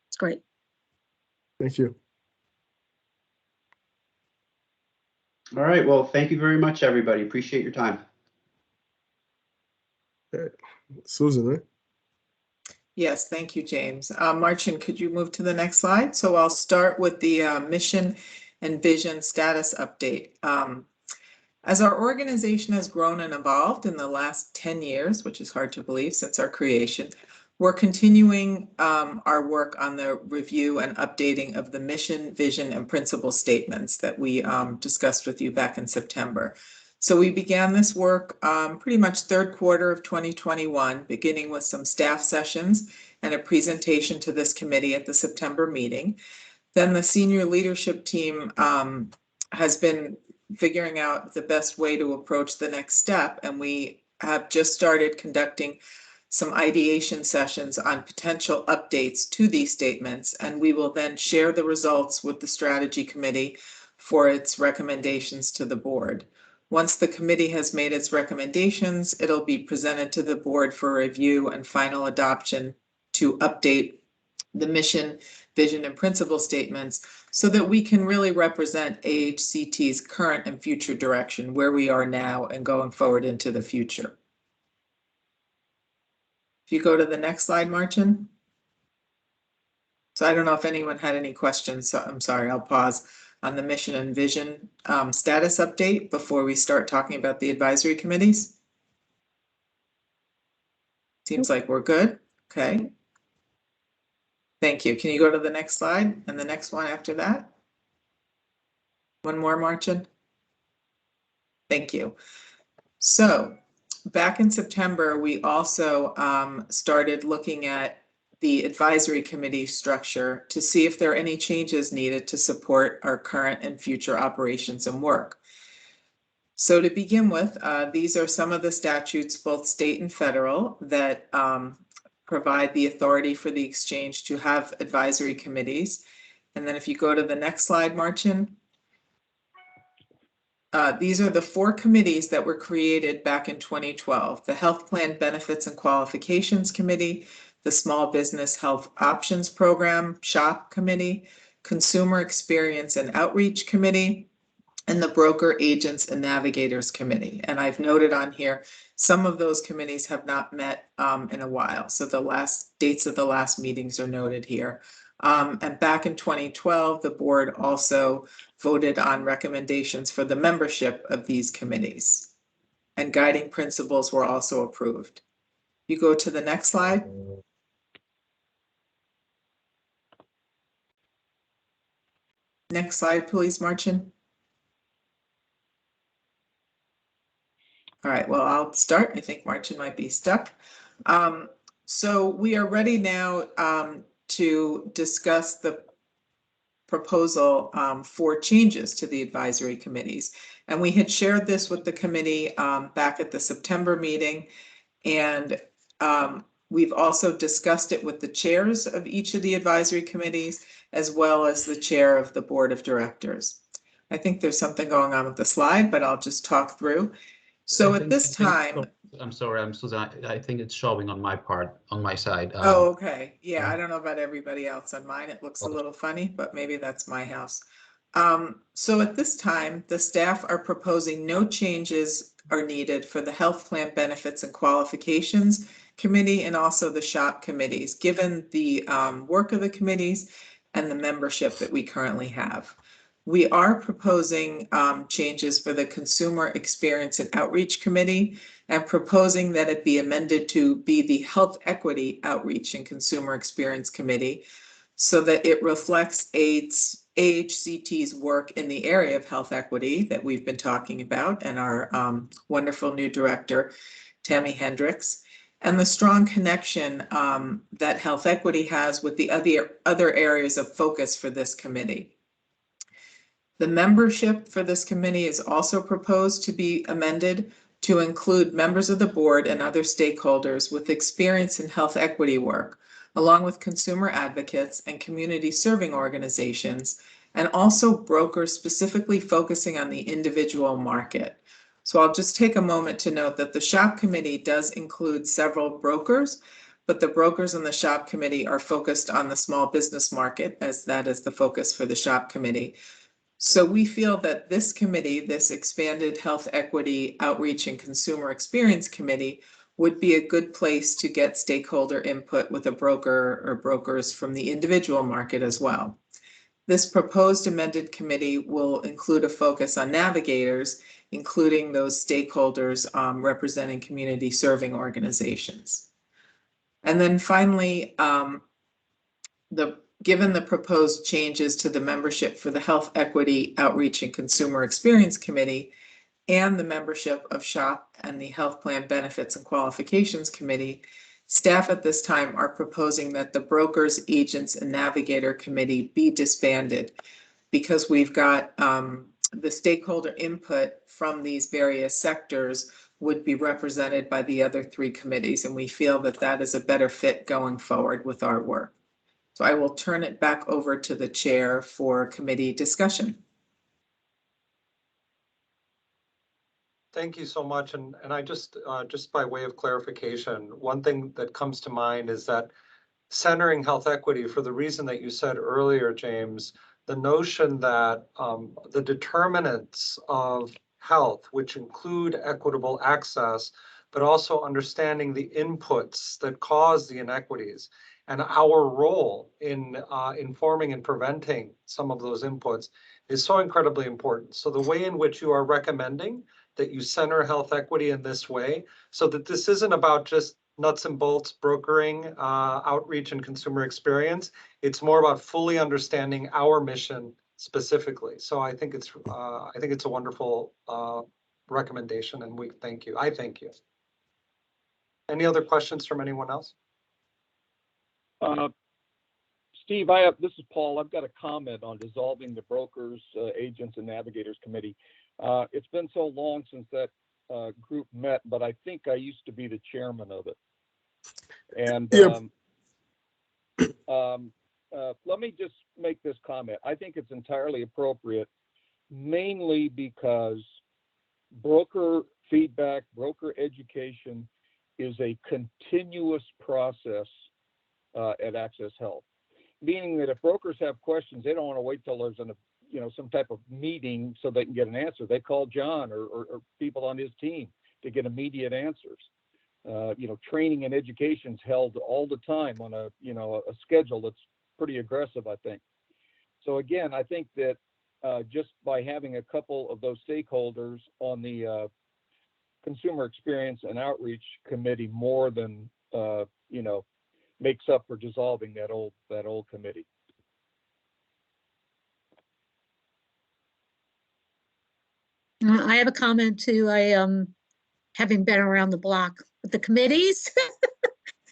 It's great. Thank you. All right, well, thank you very much, everybody. Appreciate your time. Okay. Susan, right? Yes, thank you, James. Marcin, could you move to the next slide? So I'll start with the mission and vision status update. As our organization has grown and evolved in the last 10 years, which is hard to believe since our creation, we're continuing our work on the review and updating of the mission, vision, and principle statements that we discussed with you back in September. So we began this work pretty much third quarter of 2021, beginning with some staff sessions and a presentation to this committee at the September meeting. Then the senior leadership team has been figuring out the best way to approach the next step, and we have just started conducting some ideation sessions on potential updates to these statements, and we will then share the results with the strategy committee for its recommendations to the board. Once the committee has made its recommendations, it'll be presented to the board for review and final adoption to update the mission, vision, and principle statements so that we can really represent AHCT's current and future direction, where we are now and going forward into the future. If you go to the next slide, Marcin. So I don't know if anyone had any questions, so I'm sorry, I'll pause on the mission and vision status update before we start talking about the advisory committees. Seems like we're good. Okay. Thank you. Can you go to the next slide and the next one after that? One more, Marcin. Thank you. So back in September, we also started looking at the advisory committee structure to see if there are any changes needed to support our current and future operations and work. So to begin with, these are some of the statutes, both state and federal, that provide the authority for the exchange to have advisory committees. And then if you go to the next slide, Martin. These are the 4 committees that were created back in 2012. The Health Plan Benefits and Qualifications Committee, the Small Business Health Options Program, SHOP Committee, Consumer Experience and Outreach Committee, and the Broker Agents and Navigators Committee. And I've noted on here, some of those committees have not met in a while. So the last dates of the last meetings are noted here. And back in 2012, the board also voted on recommendations for the membership of these committees. And guiding principles were also approved. You go to the next slide. Next slide, please, Martin. All right, well, I'll start. I think Martin might be stuck. So we are ready now to discuss the proposal for changes to the advisory committees. And we had shared this with the committee back at the September meeting. And we've also discussed it with the chairs of each of the advisory committees, as well as the chair of the board of directors. I think there's something going on with the slide, but I'll just talk through. So at this time, I'm sorry, I'm Susan. I think it's showing on my part, on my side. Oh, okay. Yeah, I don't know about everybody else on mine. It looks a little funny, but maybe that's my house. So at this time, the staff are proposing no changes are needed for the Health Plan Benefits and Qualifications Committee and also the SHOP committees, given the work of the committees and the membership that we currently have. We are proposing changes for the Consumer Experience and Outreach Committee and proposing that it be amended to be the Health Equity Outreach and Consumer Experience Committee so that it reflects AHCT's work in the area of health equity that we've been talking about and our wonderful new director, Tammy Hendricks, and the strong connection that health equity has with the other areas of focus for this committee. The membership for this committee is also proposed to be amended to include members of the board and other stakeholders with experience in health equity work, along with consumer advocates and community serving organizations, and also brokers specifically focusing on the individual market. So I'll just take a moment to note that the SHOP committee does include several brokers, but the brokers in the SHOP committee are focused on the small business market, as that is the focus for the SHOP committee. So we feel that this committee, this expanded Health Equity Outreach and Consumer Experience Committee, would be a good place to get stakeholder input with a broker or brokers from the individual market as well. This proposed amended committee will include a focus on navigators, including those stakeholders representing community serving organizations. And then finally, given the proposed changes to the membership for the Health Equity Outreach and Consumer Experience Committee and the membership of SHOP and the Health Plan Benefits and Qualifications Committee, staff at this time are proposing that the Brokers, Agents, and Navigator Committee be disbanded because we've got the stakeholder input from these various sectors would be represented by the other 3 committees, and we feel that that is a better fit going forward with our work. So I will turn it back over to the chair for committee discussion. Thank you so much. And I just by way of clarification, one thing that comes to mind is that centering health equity, for the reason that you said earlier, James, the notion that the determinants of health, which include equitable access, but also understanding the inputs that cause the inequities, and our role in informing and preventing some of those inputs is so incredibly important. So the way in which you are recommending that you center health equity in this way, so that this isn't about just nuts and bolts brokering, outreach and consumer experience, it's more about fully understanding our mission specifically. So I think it's a wonderful recommendation, and we thank you. I thank you. Any other questions from anyone else? Steve, this is Paul. I've got a comment on dissolving the Brokers, Agents, and Navigators Committee. It's been so long since that group met, but I think I used to be the chairman of it. And let me just make this comment. I think it's entirely appropriate, mainly because broker feedback, broker education is a continuous process at Access Health. Meaning that if brokers have questions, they don't want to wait till there's some type of meeting so they can get an answer. They call John or people on his team to get immediate answers. Training and education is held all the time on a schedule that's pretty aggressive, I think. So again, I think that just by having a couple of those stakeholders on the Consumer Experience and Outreach Committee more than makes up for dissolving that old committee. I have a comment too. Having been around the block with the committees,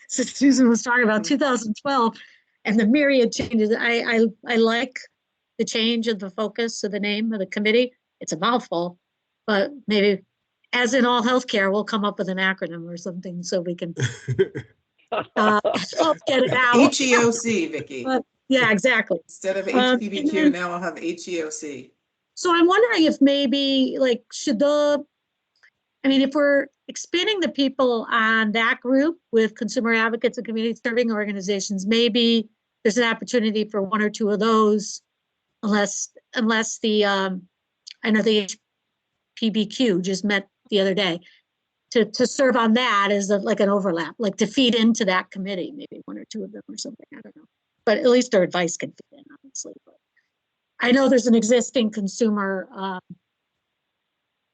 so Susan was talking about 2012 and the myriad changes. I like the change of the focus of the name of the committee. It's a mouthful, but maybe, as in all healthcare, we'll come up with an acronym or something so we can help get it out. HEOC, Vicki. But, yeah, exactly. Instead of HPBQ, now we'll have HEOC. So I'm wondering if maybe if we're expanding the people on that group with consumer advocates and community serving organizations, maybe there's an opportunity for one or two of those, unless the, I know the HPBQ just met the other day, to serve on that as like an overlap, like to feed into that committee, maybe one or two of them or something, I don't know. But at least their advice can fit in, obviously. But I know there's an existing consumer,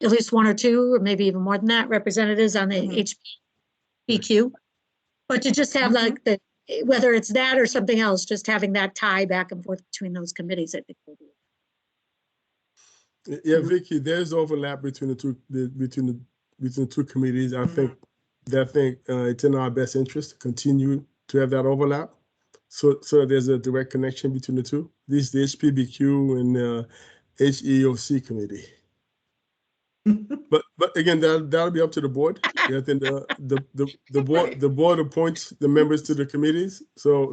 at least one or two, or maybe even more than that, representatives on the HPBQ. But to just have like whether it's that or something else, just having that tie back and forth between those committees, I think will be. Yeah, Vicki, there's overlap between the two committees. I think it's in our best interest to continue to have that overlap. So there's a direct connection between the two. This the HPBQ and HEOC committee. But again, that'll be up to the board. I think the board appoints the members to the committees. So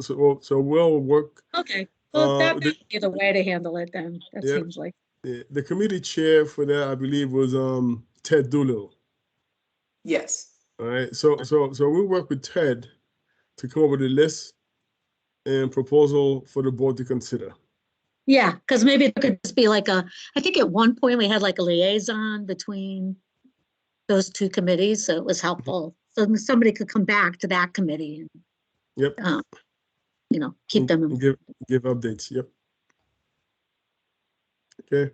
we'll work. Okay, well that may be the way to handle it then. That seems like. The committee chair for that, I believe, was Ted Doolittle. Yes. All right. So we'll work with Ted to come up with a list and proposal for the board to consider. Yeah, because maybe it could just be like I think at one point we had like a liaison between those two committees, so it was helpful. So somebody could come back to that committee and, keep them in. Give updates. Yep. Okay.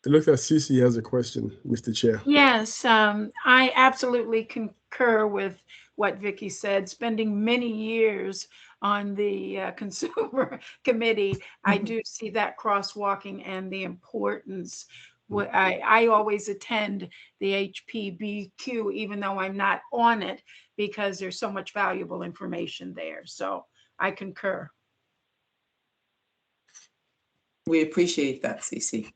It looks like Cece has a question, Mr. Chair. Yes, I absolutely concur with what Vicki said. Spending many years on the consumer committee, I do see that crosswalking and the importance. I always attend the HPBQ, even though I'm not on it, because there's so much valuable information there. So I concur. We appreciate that, Cece.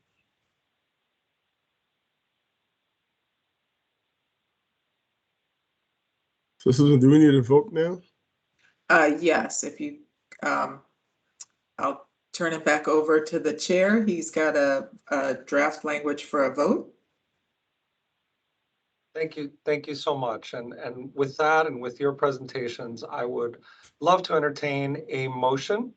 So Susan, do we need a vote now? Yes, if you, I'll turn it back over to the chair. He's got a draft language for a vote. Thank you so much. And with that and with your presentations, I would love to entertain a motion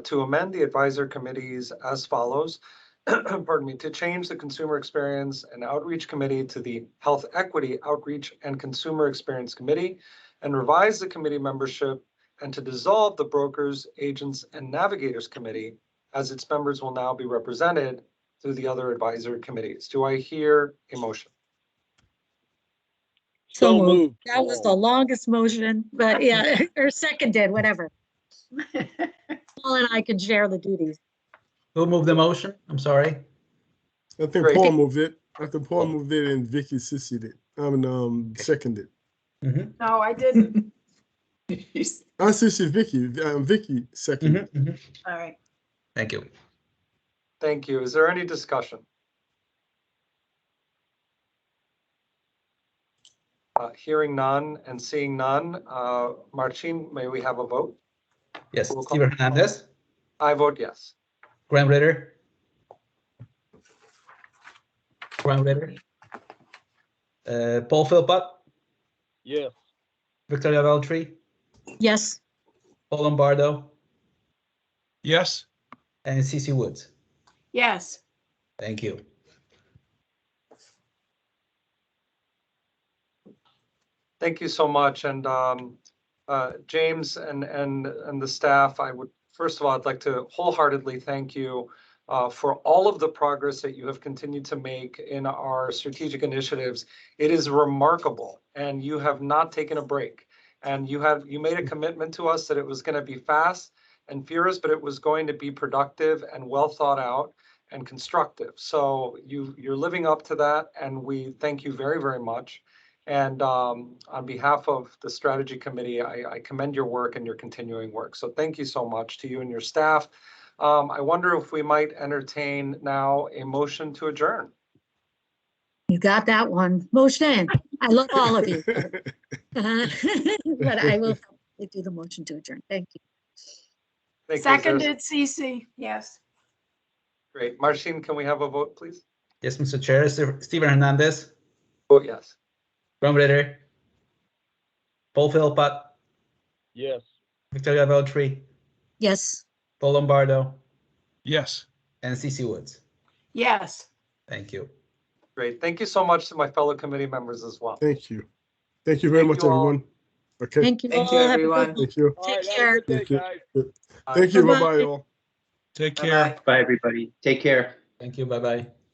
to amend the advisor committees as follows. Pardon me, to change the Consumer Experience and Outreach Committee to the Health Equity Outreach and Consumer Experience Committee, and revise the committee membership, and to dissolve the Brokers, Agents, and Navigators Committee, as its members will now be represented through the other advisory committees. Do I hear a motion? So moved. That was the longest motion, but yeah, or seconded, whatever. Paul and I can share the duties. Who moved the motion? I'm sorry. I think Paul moved it. After Paul moved it and Vicky seconded it. Seconded. Mhm, No, I didn't. I see Vicky. Vicky seconded. mhm, mhm. All right. Thank you. Thank you. Is there any discussion? Hearing none and seeing none, Marcin, may we have a vote? Yes, Roll call. Steven Hernandez, I vote yes. Graham Ritter. Graham Ritter. Paul Philpott, Yes. Victoria Veltri, Yes, Paul Lombardo, Yes, and CC Woods. Yes. Thank you. Thank you so much. And James and the staff, I would, first of all, I'd like to wholeheartedly thank you for all of the progress that you have continued to make in our strategic initiatives. It is remarkable, and you have not taken a break. And you made a commitment to us that it was going to be fast and furious, but it was going to be productive and well thought out and constructive. So you're living up to that, and we thank you very, very much. And on behalf of the strategy committee, I commend your work and your continuing work. So thank you so much to you and your staff. I wonder if we might entertain now a motion to adjourn. you got that one. Motion. I love all of you. But I will probably do the motion to adjourn. Thank you. Thank you. Seconded, CC. Yes. Great. Marcin, can we have a vote, please? Yes, Mr. Chair, Steven Hernandez, Vote yes. Graham Ritter, Paul Philpott, Yes. Victoria Veltri, Yes. Paul Lombardo, yes. and CC Woods. Yes. Thank you. Great. Thank you so much to my fellow committee members as well. Thank you. Thank you very Thank much, you all. everyone. Okay. Thank you Thank all. you, Have a good everyone. week. Thank you. All Take right, have a care. good day, Thank you. guys. Thank you. Bye-bye. Bye-bye, all. Take Bye-bye. care. Bye, everybody. Take care. Thank you. Bye-bye.